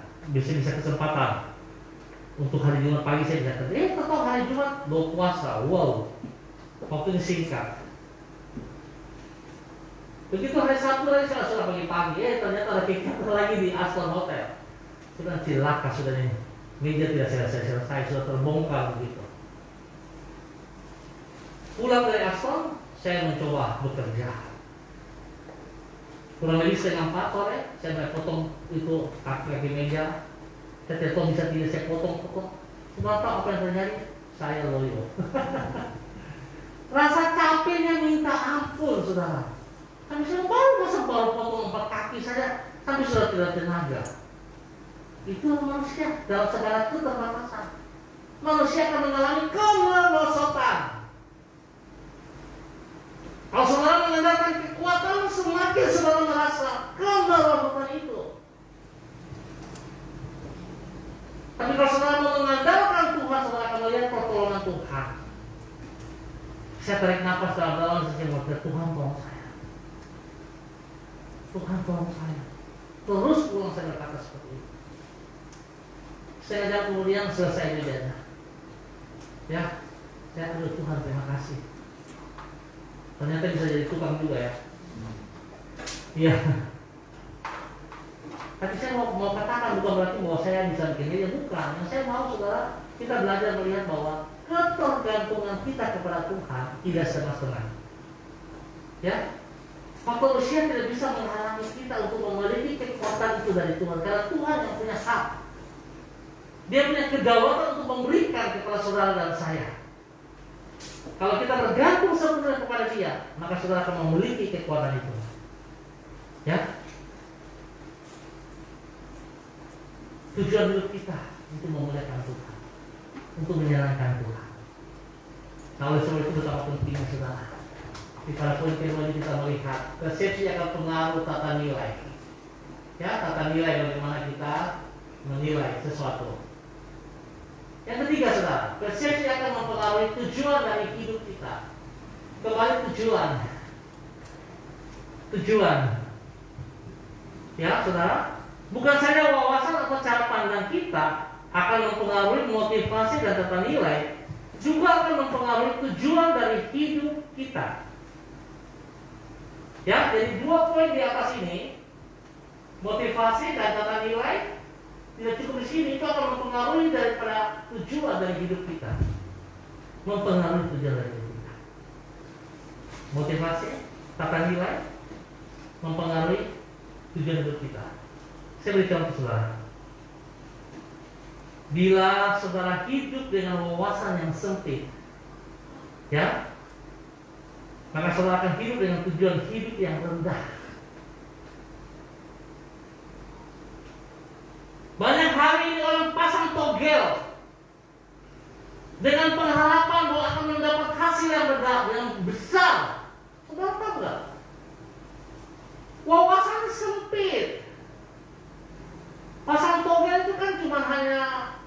kesempatan untuk hari Jumat pagi saya bisa kerja. Tetap hari Jumat 2 puasa, wow, waktunya singkat. Begitu hari Sabtu lagi saya sudah pagi-pagi, ternyata ada kegiatan lagi di Aston Hotel. Sudah cilaka sudah ini, meja tidak selesai, sudah terbongkar begitu. Pulang dari Aston, saya mencoba bekerja. Kurang lebih setengah 4 sore, saya mulai potong itu kaki meja. Saya telepon bisa tidak saya potong. Sudah tahu apa yang terjadi? Saya loyo. Rasa capeknya minta ampun, saudara. Kami sudah baru potong 4 kaki saja, kami sudah tidak tenaga. Itu manusia dalam segala keterbatasan. Manusia akan mengalami kemerosotan. Kalau saudara mengandalkan kekuatan, semakin saudara merasa kemerosotan itu. Tapi kalau saudara mau mengandalkan Tuhan, saudara akan melihat pertolongan Tuhan. Saya tarik nafas dalam-dalam, saya berkata, Tuhan tolong saya. Tuhan tolong saya. Terus pulang saya berkata seperti itu. Saya ajak kemudian selesai medianya. Ya, saya aduh Tuhan terima kasih. Ternyata bisa jadi tukang juga ya. Iya. Tapi saya mau katakan bukan berarti bahwa saya bisa bikin dia, bukan. Yang saya mau saudara, kita belajar melihat bahwa ketergantungan kita kepada Tuhan tidak setengah-setengah. Ya. Faktor usia tidak bisa menghalangi kita untuk memiliki kekuatan itu dari Tuhan, karena Tuhan yang punya hak. Dia punya kedaulatan untuk memberikan kepada saudara dan saya. Kalau kita bergantung sepenuhnya kepada Dia, maka saudara akan memiliki kekuatan itu. Ya. Tujuan hidup kita untuk memuliakan Tuhan, untuk menyenangkan Tuhan. Nah, oleh sebab itu betapa pentingnya saudara. Di pada poin kedua ini kita melihat persepsi akan pengaruh tata nilai. Ya, tata nilai bagaimana kita menilai sesuatu. Yang ketiga saudara, persepsi akan mempengaruhi tujuan dari hidup kita. Kembali tujuan. Ya saudara, bukan saja wawasan atau cara pandang kita akan mempengaruhi motivasi dan tata nilai, juga akan mempengaruhi tujuan dari hidup kita. Ya, jadi 2 poin di atas ini, motivasi dan tata nilai, tidak cukup di sini, itu akan mempengaruhi daripada tujuan dari hidup kita. Mempengaruhi tujuan dari hidup kita. Motivasi, tata nilai, mempengaruhi tujuan hidup kita. Saya beri contoh saudara. Bila saudara hidup dengan wawasan yang sempit, ya, maka saudara akan hidup dengan tujuan hidup yang rendah. Banyak hari ini orang pasang togel dengan yang besar. Saudara tahu nggak? Wawasan sempit. Pasang togel itu kan cuma hanya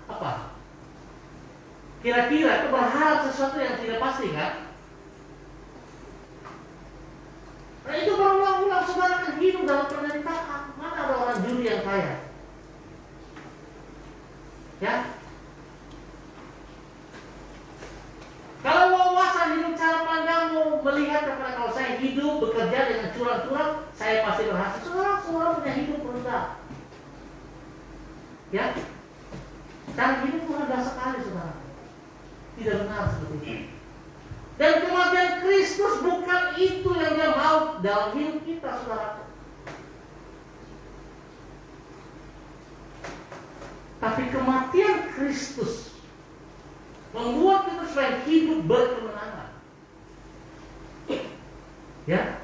apa? Kira-kira itu berharap sesuatu yang tidak pasti kan? Nah itu berulang-ulang saudara kan hidup dalam penderitaan. Mana ada orang juri yang kaya? Ya. Kalau wawasan hidup cara pandangmu melihat kepada kalau saya hidup bekerja dengan curang-curang, saya pasti berhasil. Saudara punya hidup rendah. Ya, cara hidup itu rendah sekali, saudara. Tidak benar seperti itu. Dan kematian Kristus bukan itu yang Dia mau dalam hidup kita, saudara. Tapi kematian Kristus membuat kita supaya hidup berkemenangan. Ya,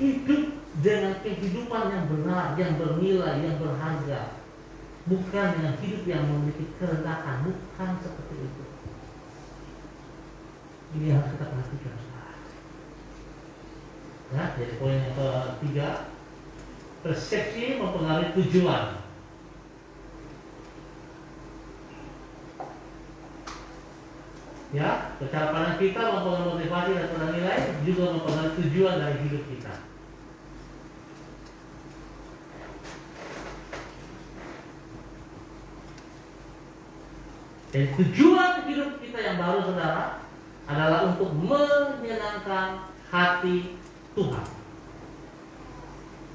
hidup dengan kehidupan yang benar, yang bernilai, yang berharga. Bukan dengan hidup yang memiliki kerendahan, bukan seperti itu. Ini harus kita perhatikan, saudara. Ya, jadi poin yang ketiga, persepsi mempengaruhi tujuan. Ya, cara pandang kita mempengaruhi motivasi dan nilai, juga mempengaruhi tujuan dari hidup kita. Dan tujuan hidup kita yang baru, saudara, adalah untuk menyenangkan hati Tuhan.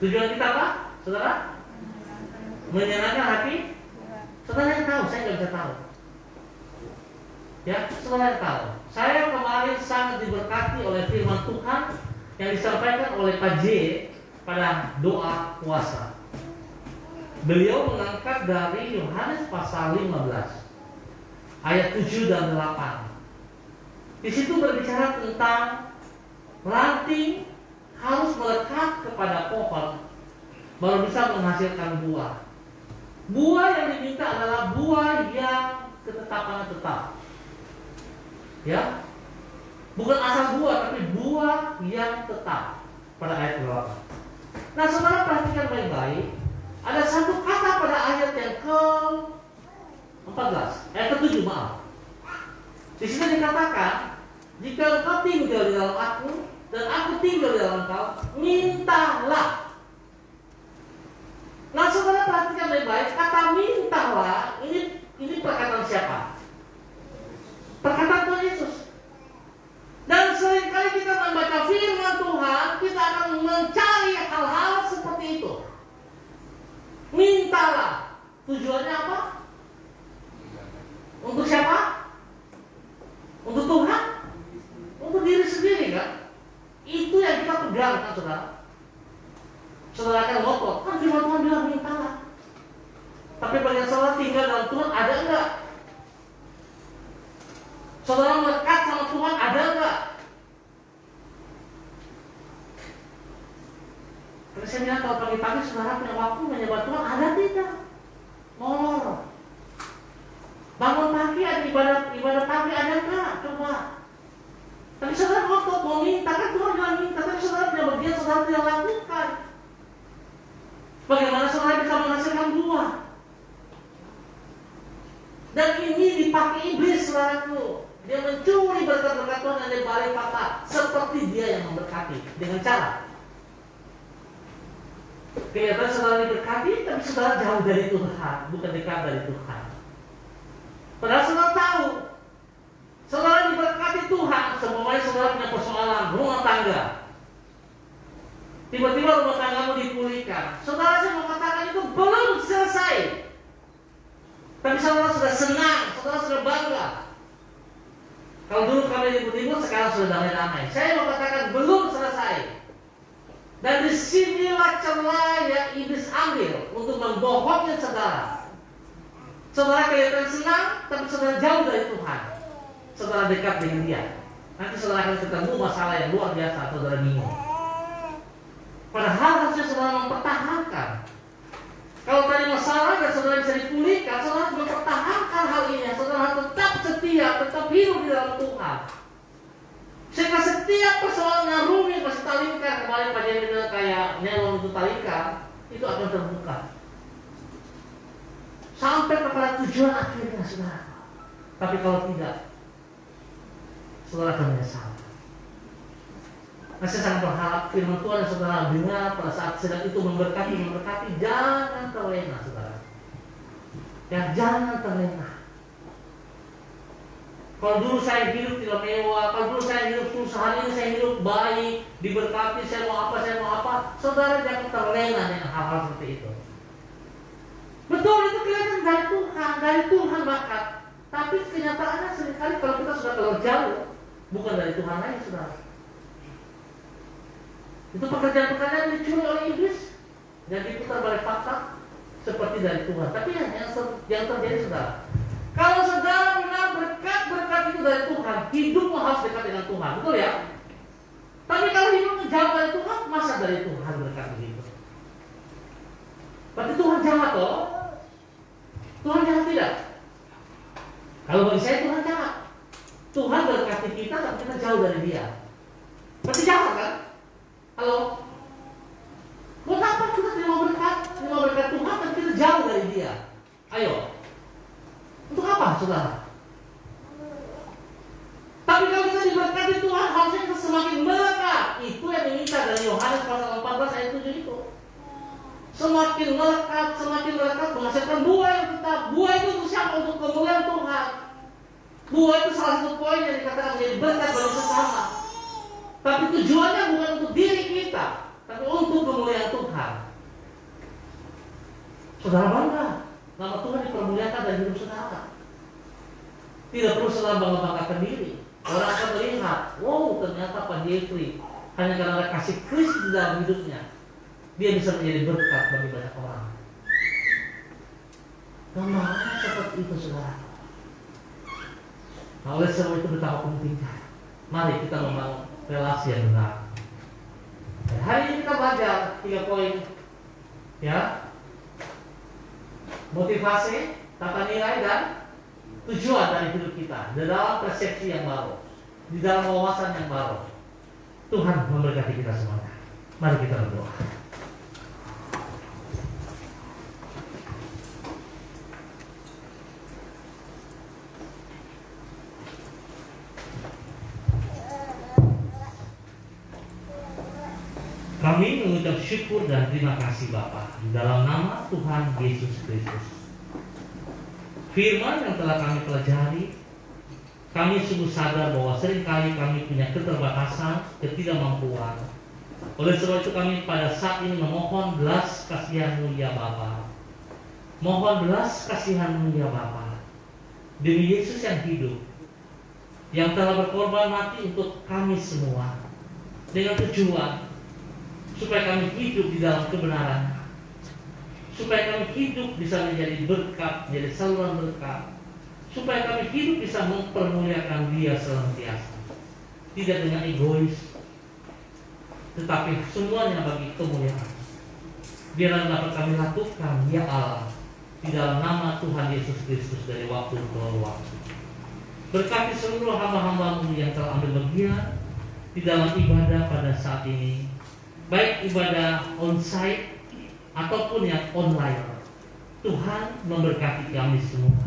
Tujuan kita apa, saudara? Menyenangkan hati. Saudara yang tahu, saya nggak bisa tahu. Ya, saudara yang tahu. Saya kemarin sangat diberkati oleh firman Tuhan yang disampaikan oleh Pak J pada doa puasa. Beliau mengangkat dari Yohanes pasal 15. Ayat 7 dan 8. Di situ berbicara tentang ranting harus melekat kepada pohon baru bisa menghasilkan buah. Buah yang diminta adalah buah yang ketetapannya tetap. Ya, bukan asal buah, tapi buah yang tetap. Pada ayat 8. Nah, saudara perhatikan baik-baik. Ada satu kata pada ayat yang ke-14, ayat ke-7, maaf. Di sini dikatakan, jika engkau tinggal di dalam aku dan aku tinggal di dalam engkau, mintalah. Nah, saudara perhatikan baik-baik, kata mintalah ini perkataan siapa? Perkataan Tuhan Yesus. Dan seringkali kita membaca firman Tuhan, kita akan mencari hal-hal seperti itu. Mintalah. Tujuannya apa? Untuk siapa? Untuk Tuhan? Untuk diri sendiri kan? Itu yang kita pegang kan, saudara. Saudara akan ngotot, kan firman Tuhan bilang mintalah. Tapi bagian saudara tinggal dalam Tuhan ada enggak? Saudara melekat sama Tuhan ada enggak? Karena saya bilang kalau pagi-pagi saudara punya waktu menyembah Tuhan ada tidak? Molor. Bangun pagi ada ibadah pagi ada enggak? Coba. Tapi saudara ngotot mau minta, kan Tuhan bilang minta, tapi saudara punya bagian saudara tidak lakukan. Bagaimana saudara bisa menghasilkan buah? Dan ini dipakai iblis, saudaraku. Dia mencuri berkat-berkat Tuhan dan dia balik kata seperti dia yang memberkati dengan cara kelihatan saudara diberkati, tapi saudara jauh dari Tuhan, bukan dekat dari Tuhan. Padahal saudara tahu, saudara diberkati Tuhan, semuanya saudara punya persoalan rumah tangga. Tiba-tiba rumah tanggamu dipulihkan. Saudara saya mau katakan itu belum selesai. Tapi saudara sudah senang, saudara sudah bangga. Kalau dulu kami ribut-ribut, sekarang sudah damai-damai. Saya mau katakan belum selesai. Dan disinilah celah yang iblis ambil untuk membohongkan saudara. Saudara kelihatan senang, tapi saudara jauh dari Tuhan. Saudara dekat dengan Dia. Nanti saudara akan ketemu masalah yang luar biasa, saudara bingung. Padahal harusnya saudara mempertahankan. Kalau tadi masalah dan saudara bisa dipulihkan, saudara harus mempertahankan hal ini. Saudara harus tetap setia, tetap hidup di dalam Tuhan. setiap persoalan yang rumit masih talingkan, kemarin Pak Jenny bilang kayak nyelon itu talingkan, itu akan terbuka sampai kepada tujuan akhirnya, saudara. Tapi kalau tidak, saudara akan menyesal. Nah, saya sangat berharap firman Tuhan yang saudara dengar pada saat sedang itu memberkati, jangan terlena, saudara. Ya, jangan terlena. Kalau dulu saya hidup tidak mewah, kalau dulu saya hidup susah, hari ini saya hidup baik, diberkati, saya mau apa, saudara jangan terlena dengan hal-hal seperti itu. Betul, itu kelihatan dari Tuhan bakat. Tapi kenyataannya seringkali kalau kita sudah terlalu jauh, bukan dari Tuhan lagi, saudara. Itu pekerjaan-pekerjaan yang dicuri oleh iblis dan diputar balik fakta seperti dari Tuhan. Tapi yang terjadi, saudara, kalau saudara benar berkat itu dari Tuhan, hidupmu harus dekat dengan Tuhan, betul ya? Tapi kalau hidupmu jauh dari Tuhan, masa dari Tuhan berkat begitu? Berarti Tuhan jahat toh? Tuhan jahat tidak? Kalau bagi saya Tuhan jahat. Tuhan berkati kita tapi kita jauh dari Dia. Berarti jahat kan? Halo? Buat apa kita terima berkat Tuhan tapi kita jauh dari Dia? Ayo. Untuk apa, saudara? Tapi kalau kita diberkati Tuhan, harusnya kita semakin melekat. Itu yang diminta dari Yohanes pasal 14 ayat 7 itu. Semakin melekat menghasilkan buah yang tetap. Buah itu untuk siapa? Untuk kemuliaan Tuhan. Buah itu salah satu poin yang dikatakan menjadi berkat bagi sesama. Tapi tujuannya bukan untuk diri kita, tapi untuk kemuliaan Tuhan. Saudara bangga, nama Tuhan dipermuliakan dari hidup saudara. Tidak perlu saudara bangga-banggakan diri. Orang akan melihat, wow, ternyata Pak Jeffrey hanya karena ada kasih Kristus di dalam hidupnya, dia bisa menjadi berkat bagi banyak orang. Gambarannya seperti itu, saudara. Nah, oleh sebab itu betapa pentingnya. Mari kita membangun relasi yang benar. Dan hari ini kita belajar 3 poin, ya, motivasi, tata nilai, dan tujuan dari hidup kita di dalam persepsi yang baru, di dalam wawasan yang baru. Tuhan memberkati kita semuanya. Mari kita berdoa. Kami mengucap syukur dan terima kasih Bapa di dalam nama Tuhan Yesus Kristus. Firman yang telah kami pelajari, kami sungguh sadar bahwa seringkali kami punya keterbatasan, ketidakmampuan. Oleh sebab itu kami pada saat ini memohon belas kasihan-Mu ya Bapa. Mohon belas kasihan-Mu ya Bapa. Demi Yesus yang hidup, yang telah berkorban mati untuk kami semua, dengan tujuan supaya kami hidup di dalam kebenaran, supaya kami hidup bisa menjadi berkat, menjadi saluran berkat, supaya kami hidup bisa mempermuliakan Dia senantiasa, tidak dengan egois, tetapi semuanya bagi kemuliaan. Biarlah dapat kami lakukan, ya Allah, di dalam nama Tuhan Yesus Kristus dari waktu ke waktu. Berkati seluruh hamba-hamba-Mu yang telah ambil bagian di dalam ibadah pada saat ini, baik ibadah onsite ataupun yang online. Tuhan memberkati kami semua.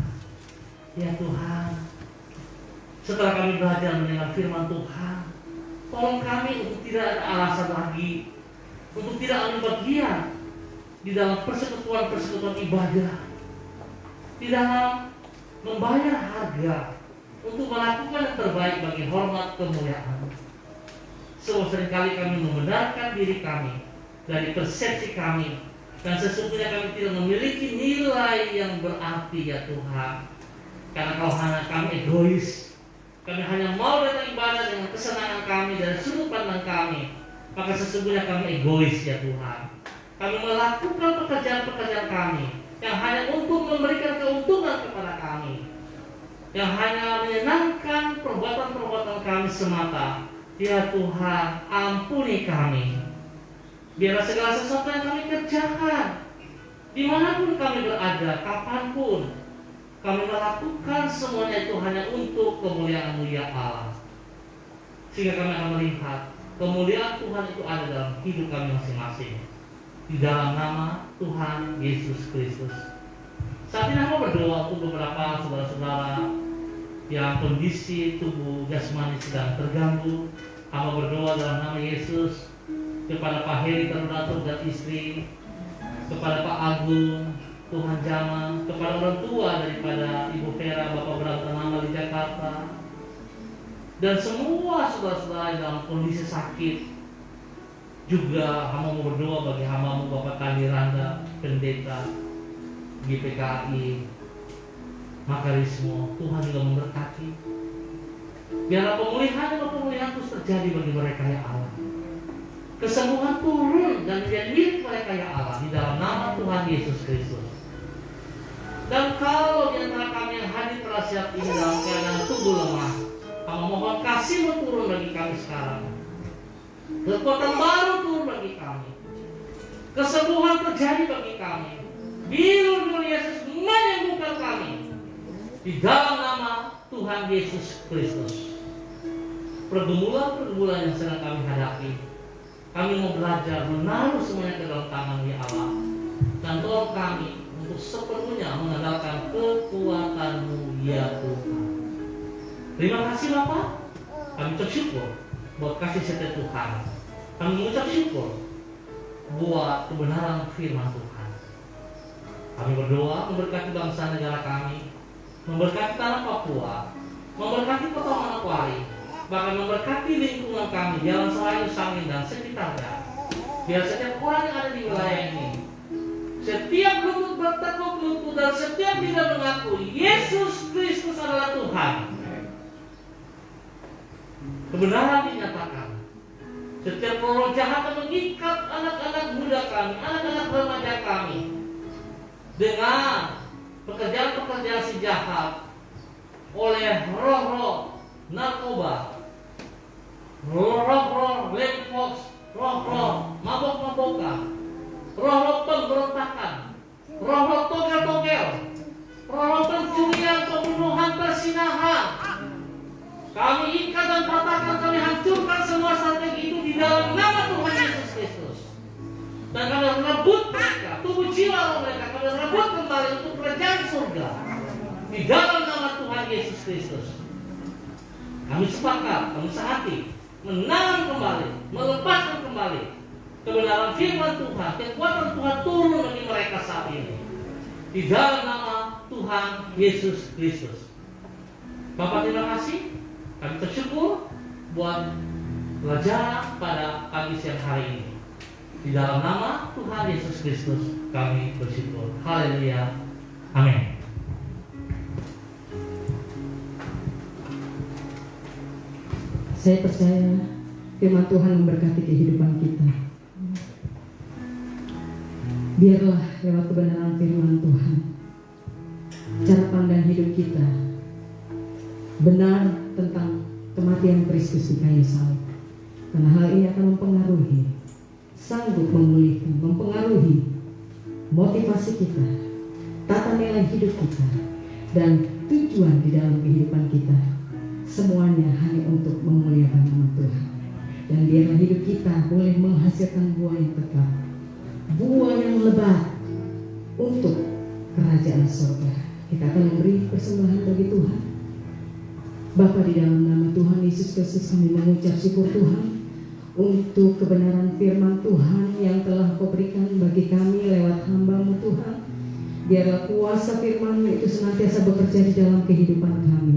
Ya Tuhan, setelah kami belajar mendengar firman Tuhan, tolong kami untuk tidak ada alasan lagi untuk tidak ambil bagian di dalam persekutuan-persekutuan ibadah, di dalam membayar harga untuk melakukan yang terbaik bagi hormat kemuliaan. Sebab seringkali kami membenarkan diri kami dari persepsi kami, dan sesungguhnya kami tidak memiliki nilai yang berarti ya Tuhan. Karena kalau hanya kami egois, kami hanya mau datang ibadah dengan kesenangan kami dan sudut pandang kami, maka sesungguhnya kami egois ya Tuhan. Kami melakukan pekerjaan-pekerjaan kami yang hanya untuk memberikan keuntungan kepada kami, yang hanya menyenangkan perbuatan-perbuatan kami semata. Ya Tuhan, ampuni kami. Biarlah segala sesuatu yang kami kerjakan, dimanapun kami berada, kapanpun, kami melakukan semuanya itu hanya untuk kemuliaan-Mu ya Allah. sehingga kami akan melihat kemuliaan Tuhan itu ada dalam hidup kami masing-masing. Di dalam nama Tuhan Yesus Kristus. Saat ini aku berdoa untuk beberapa saudara-saudara yang kondisi tubuh jasmani sedang terganggu. Hamba berdoa dalam nama Yesus kepada Pak Heri Terdatur dan istri, kepada Pak Agung, Tuhan Jama, kepada orang tua daripada Ibu Vera, Bapak Beratanama di Jakarta, dan semua saudara-saudara dalam kondisi sakit. Juga hamba mau berdoa bagi hambamu Bapak Kandi Randa, pendeta GPKI Makarismo. Tuhan juga memberkati. Biarlah pemulihan terus terjadi bagi mereka ya Allah. Kesembuhan turun dan menjadi milik mereka ya Allah di dalam nama Tuhan Yesus Kristus. Dan kalau di antara kami yang hadir pada saat ini dalam keadaan tubuh lemah, kami mohon kasih-Mu turun bagi kami sekarang. Kekuatan baru turun bagi kami. Kesembuhan terjadi bagi kami. Biru Yesus menyembuhkan kami di dalam nama Tuhan Yesus Kristus. Pergumulan-pergumulan yang sedang kami hadapi, kami mau belajar menaruh semuanya ke dalam tangan ya Allah, dan tolong kami untuk sepenuhnya mengandalkan kekuatan-Mu ya Tuhan. Terima kasih Bapak. Kami bersyukur buat kasih setia Tuhan. Kami mengucap syukur buat kebenaran firman Tuhan. Kami berdoa memberkati bangsa negara kami, memberkati tanah Papua, memberkati kota Manokwari, bahkan memberkati lingkungan kami, Jalan Selayu, Sangin dan sekitarnya. Biar setiap orang yang ada di wilayah ini, setiap lutut bertekuk lutut dan setiap tidak mengaku Yesus Kristus adalah Tuhan, kebenaran dinyatakan. Setiap roh jahat yang mengikat anak-anak muda kami, anak-anak remaja kami dengan pekerjaan-pekerjaan si jahat oleh roh-roh narkoba, roh-roh lempos, roh-roh mabok-mabokan, roh-roh pemberontakan, roh-roh togel-togel, roh-roh pencurian, pembunuhan, persinahan. Kami ikat dan patahkan, kami hancurkan semua strategi itu di dalam nama Tuhan Yesus Kristus. Dan kami rebut mereka, tubuh jiwa mereka, kami rebut kembali untuk kerajaan surga di dalam nama Tuhan Yesus Kristus. Kami sepakat, kami sehati menanam kembali, melepaskan kembali kebenaran firman Tuhan, kekuatan Tuhan turun bagi mereka saat ini di dalam nama Tuhan Yesus Kristus. Bapak terima kasih. Kami bersyukur buat pelajaran pada pagi siang hari ini. Di dalam nama Tuhan Yesus Kristus kami bersyukur. Haleluya. Amin. Saya percaya firman Tuhan memberkati kehidupan kita. Biarlah lewat kebenaran firman Tuhan, cara pandang hidup kita benar tentang kematian Kristus di kayu salib. Karena hal ini akan mempengaruhi, sanggup memulihkan, mempengaruhi motivasi kita, tata nilai hidup kita, dan tujuan di dalam kehidupan kita. Semuanya hanya untuk memuliakan nama Tuhan. Dan biarlah hidup kita boleh menghasilkan buah yang kekal, buah yang lebat untuk kerajaan surga. Kita akan memberi persembahan bagi Tuhan. Bapa, di dalam nama Tuhan Yesus Kristus kami mengucap syukur Tuhan untuk kebenaran firman Tuhan yang telah Kau berikan bagi kami lewat hamba-Mu Tuhan. Biarlah kuasa firman-Mu itu senantiasa bekerja di dalam kehidupan kami.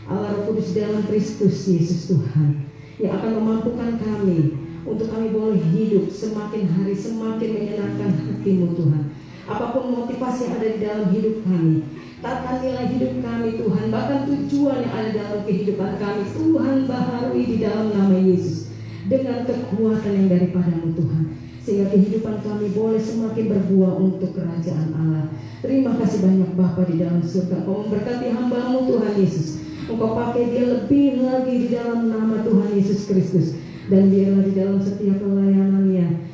Allah Roh Kudus dalam Kristus Yesus Tuhan, yang akan memampukan kami untuk kami boleh hidup semakin hari semakin menyenangkan hati-Mu Tuhan. Apapun motivasi yang ada di dalam hidup kami, tata nilai hidup kami Tuhan, bahkan tujuan yang ada dalam kehidupan kami, Tuhan baharui di dalam nama Yesus dengan kekuatan yang daripada-Mu Tuhan, sehingga kehidupan kami boleh semakin berbuah untuk kerajaan Allah. Terima kasih banyak Bapa di dalam surga. Kau memberkati hamba-Mu Tuhan Yesus. Engkau pakai dia lebih lagi di dalam nama Tuhan Yesus Kristus, dan biarlah di dalam setiap pelayanannya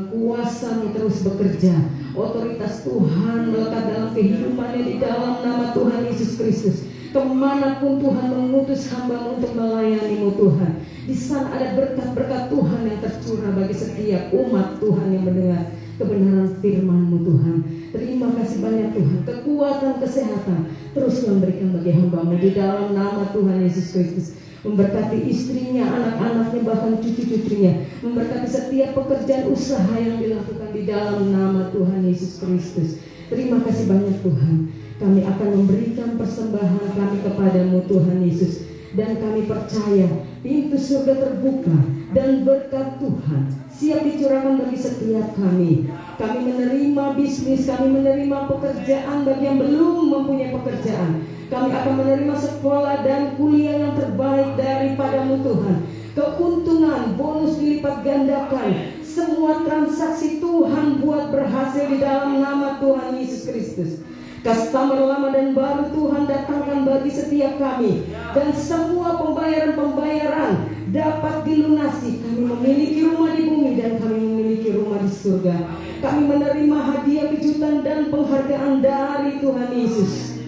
kuasa-Mu terus bekerja. Otoritas Tuhan melekat dalam kehidupannya di dalam nama Tuhan Yesus Kristus. Kemanapun Tuhan mengutus hamba untuk melayani-Mu Tuhan, Di sana ada berkat-berkat Tuhan yang tercurah bagi setiap umat Tuhan yang mendengar kebenaran firman-Mu Tuhan. Terima kasih banyak Tuhan. Kekuatan, kesehatan terus memberikan bagi hamba-Mu di dalam nama Tuhan Yesus Kristus. Memberkati istrinya, anak-anaknya, bahkan cucu-cucunya. Memberkati setiap pekerjaan usaha yang dilakukan di dalam nama Tuhan Yesus Kristus. Terima kasih banyak Tuhan. Kami akan memberikan persembahan kami kepadamu Tuhan Yesus. Dan kami percaya pintu surga terbuka dan berkat Tuhan siap dicurahkan bagi setiap kami. Kami menerima bisnis, kami menerima pekerjaan bagi yang belum mempunyai pekerjaan. Kami akan menerima sekolah dan kuliah yang terbaik daripadamu Tuhan. Keuntungan, bonus dilipat gandakan. Semua transaksi Tuhan buat berhasil di dalam nama Tuhan Yesus Kristus. Customer lama dan baru Tuhan datangkan bagi setiap kami. Dan semua pembayaran-pembayaran dapat dilunasi. Kami memiliki rumah di bumi dan kami memiliki rumah di surga. Kami menerima hadiah kejutan dan penghargaan dari Tuhan Yesus.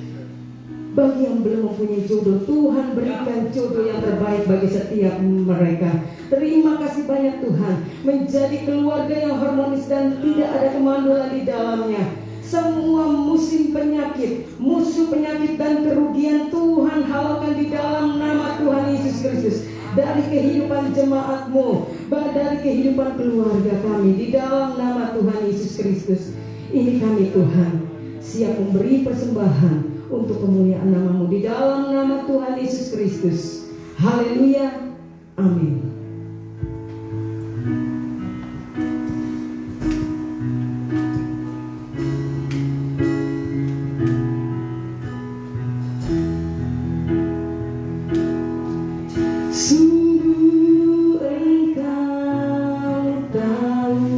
Bagi yang belum mempunyai jodoh, Tuhan berikan jodoh yang terbaik bagi setiap mereka. Terima kasih banyak Tuhan. Menjadi keluarga yang harmonis dan tidak ada kemandulan di dalamnya. Semua musim penyakit, musuh penyakit dan kerugian Tuhan halalkan di dalam nama Tuhan Yesus Kristus. Dari kehidupan jemaat-Mu, dari kehidupan keluarga kami di dalam nama Tuhan Yesus Kristus. Ini kami Tuhan siap memberi persembahan untuk kemuliaan nama-Mu di dalam nama Tuhan Yesus Kristus. Haleluya. Amin. Sungguh Engkau tahu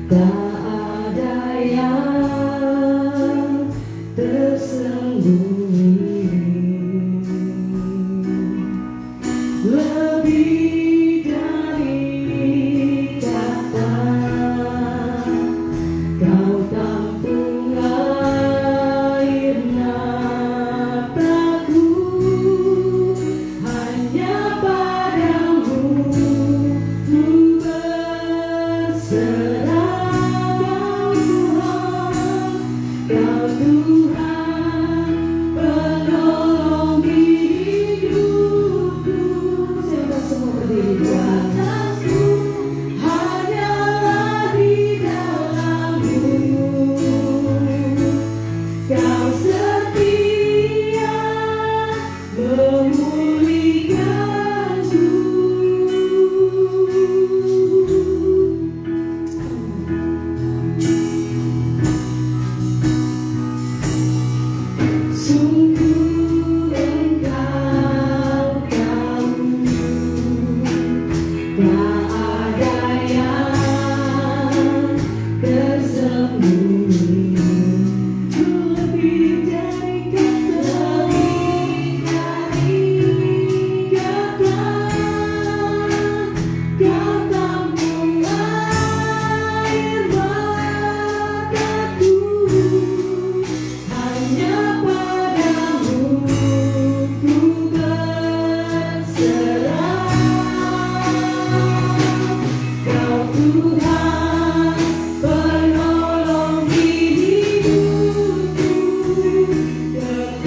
tak ada yang tersembunyi, lebih dari kata Kau tampung air mataku. Hanya padamu ku berserah, Kau Tuhan penolong hidupku. Siapa semua berdiri di atasku, hanyalah di dalam-Mu Kau setia memulihkanku. Sungguh Engkau tahu tak ada yang tersembunyi, lebih dari kata Kau tampung air mataku. Hanya padamu ku berserah, Kau Tuhan penolong hidupku.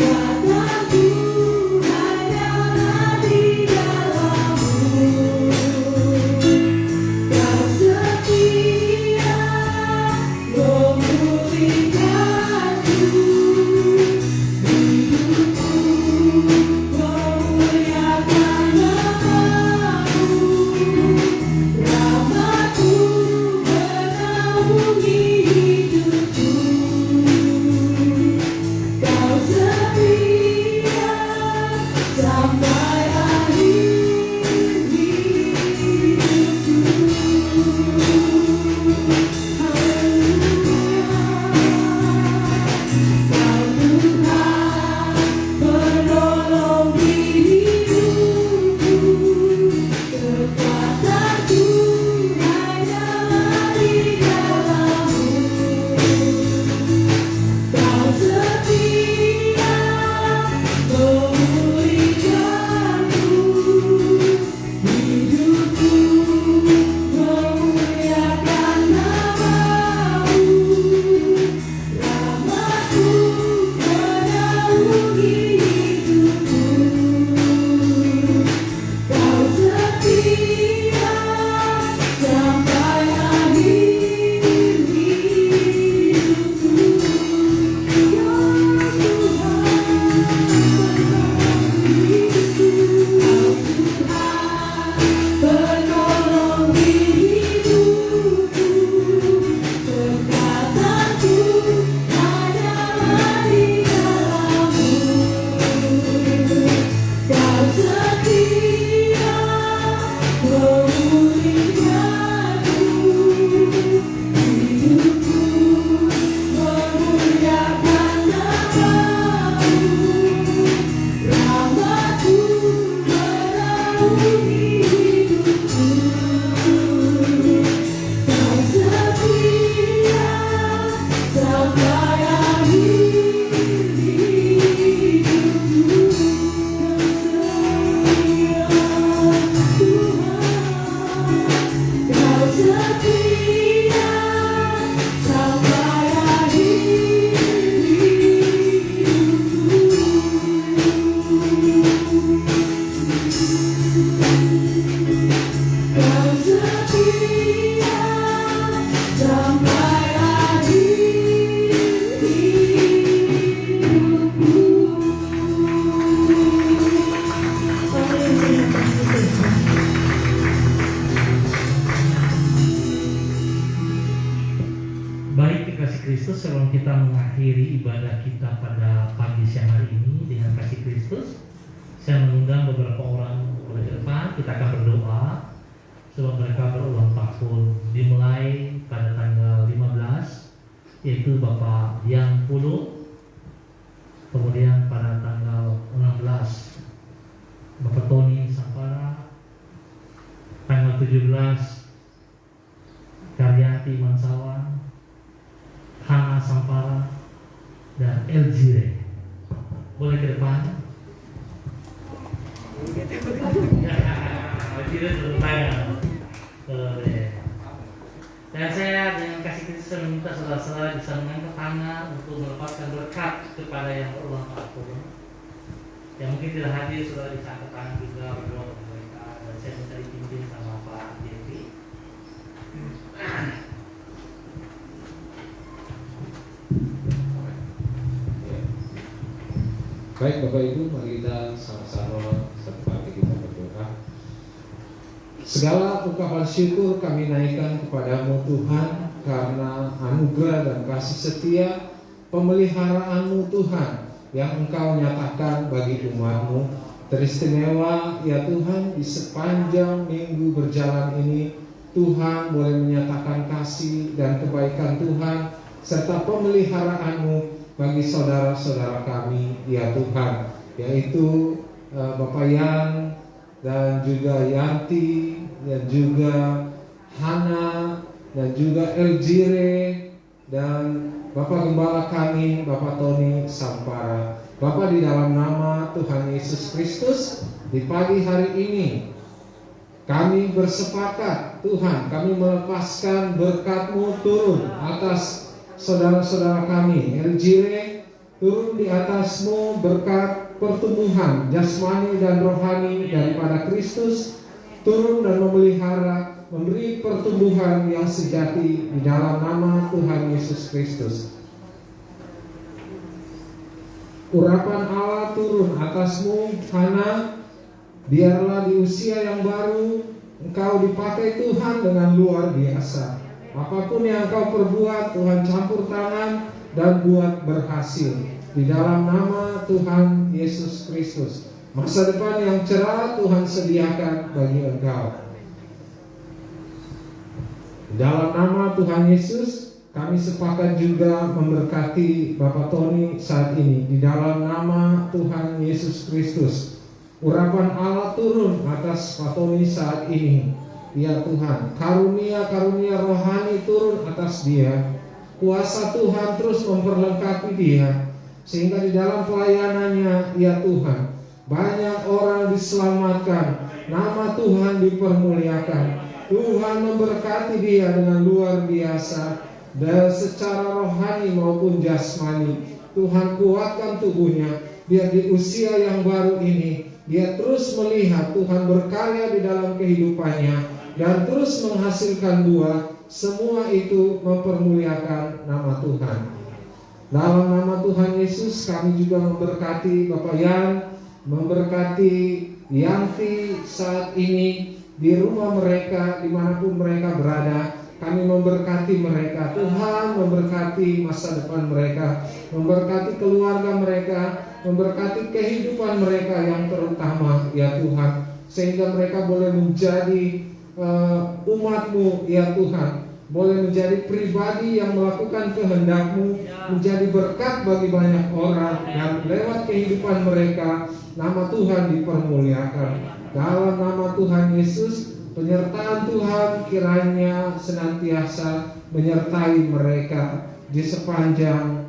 Kekuatanku hanyalah di dalam-Mu Kau setia memulihkanku. Hidupku memuliakan nama-Mu. Kau setia sampai akhir hidupku. Baik kekasih Kristus, sebelum kita mengakhiri ibadah kita pada pagi siang hari ini dengan kasih Kristus, saya mengundang beberapa orang ke depan. Kita akan berdoa sebab mereka berulang tahun, dimulai pada tanggal 15, yaitu Bapak Yang Puluh. Kemudian pada tanggal 16 Bapak Tony Sampara, tanggal 17 Karyanti Mansawan, Hana Sampara, dan Elzire. Boleh ke depan? Elzire sudah tanya. Dan saya dengan kasih Kristus meminta saudara-saudara bisa mengangkat tangan untuk melepaskan berkat kepada yang berulang tahun. Yang mungkin tidak hadir, saudara bisa angkat tangan juga berdoa kepada mereka. Dan saya minta dipimpin sama Pak Devi. Baik Bapak Ibu, mari kita sama-sama serta kita berdoa. Segala ungkapan syukur kami naikkan kepadamu Tuhan, karena anugerah dan kasih setia pemeliharaanmu Tuhan yang Engkau nyatakan bagi umatmu. Teristimewa ya Tuhan, di sepanjang minggu berjalan ini Tuhan boleh menyatakan kasih dan kebaikan Tuhan serta pemeliharaanmu bagi saudara-saudara kami ya Tuhan, yaitu Bapak Yan dan juga Yanti dan juga Hana dan juga Elzire dan Bapak Gembala kami Bapak Tony Sampara. Bapak, di dalam nama Tuhan Yesus Kristus, di pagi hari ini kami bersepakat Tuhan, kami melepaskan berkat-Mu turun atas saudara-saudara kami. Elzire, turun di atasmu berkat pertumbuhan jasmani dan rohani daripada Kristus, turun dan memelihara, memberi pertumbuhan yang sejati di dalam nama Tuhan Yesus Kristus. Urapan Allah turun atasmu, Hana, biarlah di usia yang baru engkau dipakai Tuhan dengan luar biasa. Apapun yang engkau perbuat, Tuhan campur tangan dan buat berhasil. Di dalam nama Tuhan Yesus Kristus, masa depan yang cerah Tuhan sediakan bagi engkau. Di dalam nama Tuhan Yesus, kami sepakat juga memberkati Bapak Tony saat ini. Di dalam nama Tuhan Yesus Kristus, urapan Allah turun atas Pak Tony saat ini. Ya Tuhan, karunia-karunia rohani turun atas dia. Kuasa Tuhan terus memperlengkapi dia, sehingga di dalam pelayanannya, ya Tuhan, banyak orang diselamatkan, nama Tuhan dipermuliakan. Tuhan memberkati dia dengan luar biasa, dan secara rohani maupun jasmani. Tuhan kuatkan tubuhnya, biar di usia yang baru ini dia terus melihat Tuhan berkarya di dalam kehidupannya dan terus menghasilkan buah. Semua itu mempermuliakan nama Tuhan. Dalam nama Tuhan Yesus, kami juga memberkati Bapak Yan, memberkati Yanti saat ini di rumah mereka, dimanapun mereka berada. Kami memberkati mereka. Tuhan memberkati masa depan mereka, memberkati keluarga mereka, memberkati kehidupan mereka yang terutama, ya Tuhan, sehingga mereka boleh menjadi umat-Mu, ya Tuhan, boleh menjadi pribadi yang melakukan kehendak-Mu, menjadi berkat bagi banyak orang, dan lewat kehidupan mereka nama Tuhan dipermuliakan. Dalam nama Tuhan Yesus, penyertaan Tuhan kiranya senantiasa menyertai mereka di sepanjang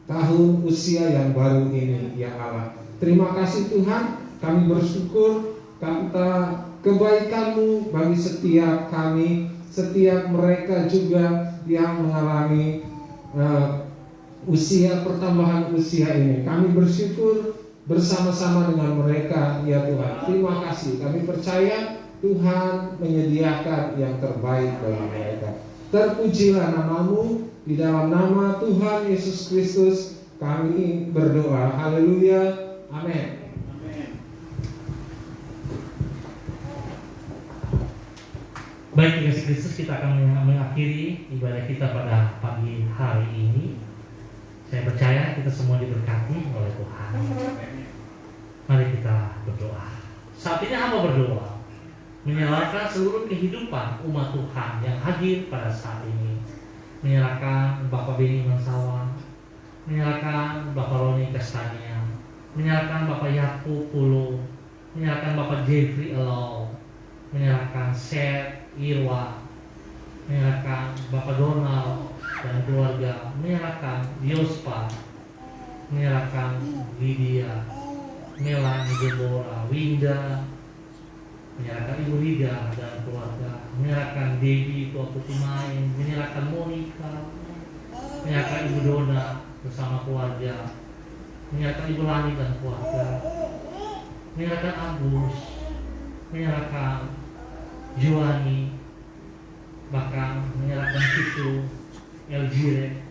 tahun usia yang baru ini, ya Allah. Terima kasih Tuhan, kami bersyukur kata kebaikan-Mu bagi setiap kami, setiap mereka juga yang mengalami usia pertambahan usia ini. Kami bersyukur bersama-sama dengan mereka ya Tuhan. Terima kasih, kami percaya Tuhan menyediakan yang terbaik bagi mereka. Terpujilah nama-Mu, di dalam nama Tuhan Yesus Kristus kami berdoa. Haleluya, amin. Baik, dikasih Kristus, kita akan mengakhiri ibadah kita pada pagi hari ini. Saya percaya kita semua diberkati oleh Tuhan. Mari kita berdoa. Saat ini hamba berdoa menyerahkan seluruh kehidupan umat Tuhan yang hadir pada saat ini. Menyerahkan Bapak Beni Mansawan, menyerahkan Bapak Roni Kastania, menyerahkan Bapak Yakub Pulo, menyerahkan Bapak Jeffrey Elau, menyerahkan Seth Irwa, menyerahkan Bapak Donald dan keluarga, menyerahkan Yospa, menyerahkan Lydia, Melanie Deborah, Winda, menyerahkan Ibu Rida dan keluarga, menyerahkan Debbie Tua Putimain, menyerahkan Monica, menyerahkan Ibu Dona bersama keluarga, menyerahkan Ibu Lani dan keluarga, menyerahkan Agus, menyerahkan Juani, bahkan menyerahkan Cucu, Elgire,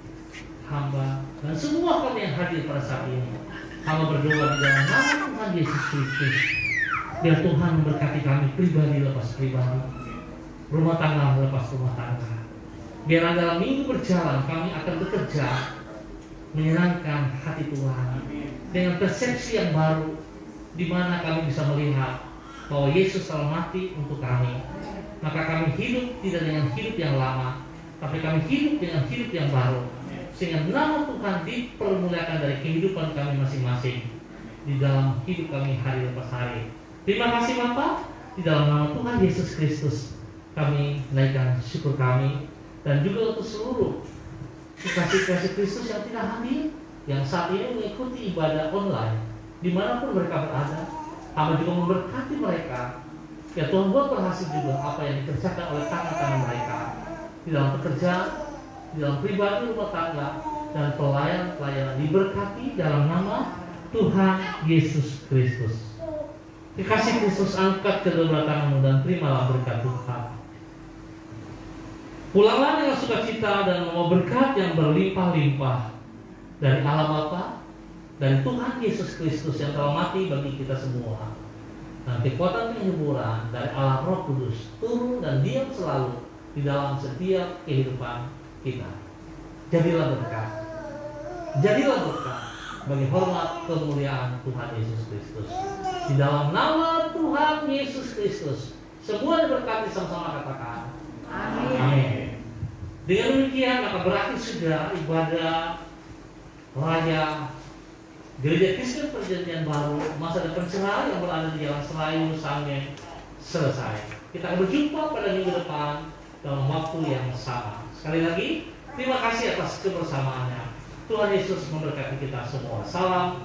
hamba, dan semua kami yang hadir pada saat ini. Hamba berdoa di dalam nama Tuhan Yesus Kristus, biar Tuhan memberkati kami pribadi lepas pribadi, rumah tangga lepas rumah tangga. Biar dalam minggu berjalan kami akan bekerja menyenangkan hati Tuhan dengan persepsi yang baru, di mana kami bisa melihat bahwa Yesus telah mati untuk kami. Maka kami hidup tidak dengan hidup yang lama, tapi kami hidup dengan hidup yang baru, sehingga nama Tuhan dipermuliakan dari kehidupan kami masing-masing di dalam hidup kami hari lepas hari. Terima kasih Bapa, di dalam nama Tuhan Yesus Kristus kami naikkan syukur kami, dan juga untuk seluruh kekasih-kekasih Kristus yang tidak hadir, yang saat ini mengikuti ibadah online dimanapun mereka berada. Hamba juga memberkati mereka, ya Tuhan, buat berhasil juga apa yang dikerjakan oleh tangan-tangan mereka di dalam pekerjaan, di dalam pribadi, rumah tangga, dan pelayan-pelayanan diberkati dalam nama Tuhan Yesus Kristus. Dikasih Kristus, angkat kedua tanganmu dan terimalah berkat Tuhan. Pulanglah dengan sukacita dan membawa berkat yang berlimpah-limpah dari Allah Bapa, dari Tuhan Yesus Kristus yang telah mati bagi kita semua. Dan kekuatan penghiburan dari Allah Roh Kudus turun dan diam selalu di dalam setiap kehidupan kita. Jadilah berkat, jadilah berkat bagi hormat kemuliaan Tuhan Yesus Kristus. Di dalam nama Tuhan Yesus Kristus, semua diberkati, sama-sama katakan amin. Amin. Dengan demikian maka berakhir sudah ibadah raya Gereja Kristen Perjanjian Baru Masa Depan Cerah yang berada di Jalan Selayu, Sanggen selesai. Kita akan berjumpa pada minggu depan dalam waktu yang sama. Sekali lagi, terima kasih atas kebersamaannya. Tuhan Yesus memberkati kita semua. Salam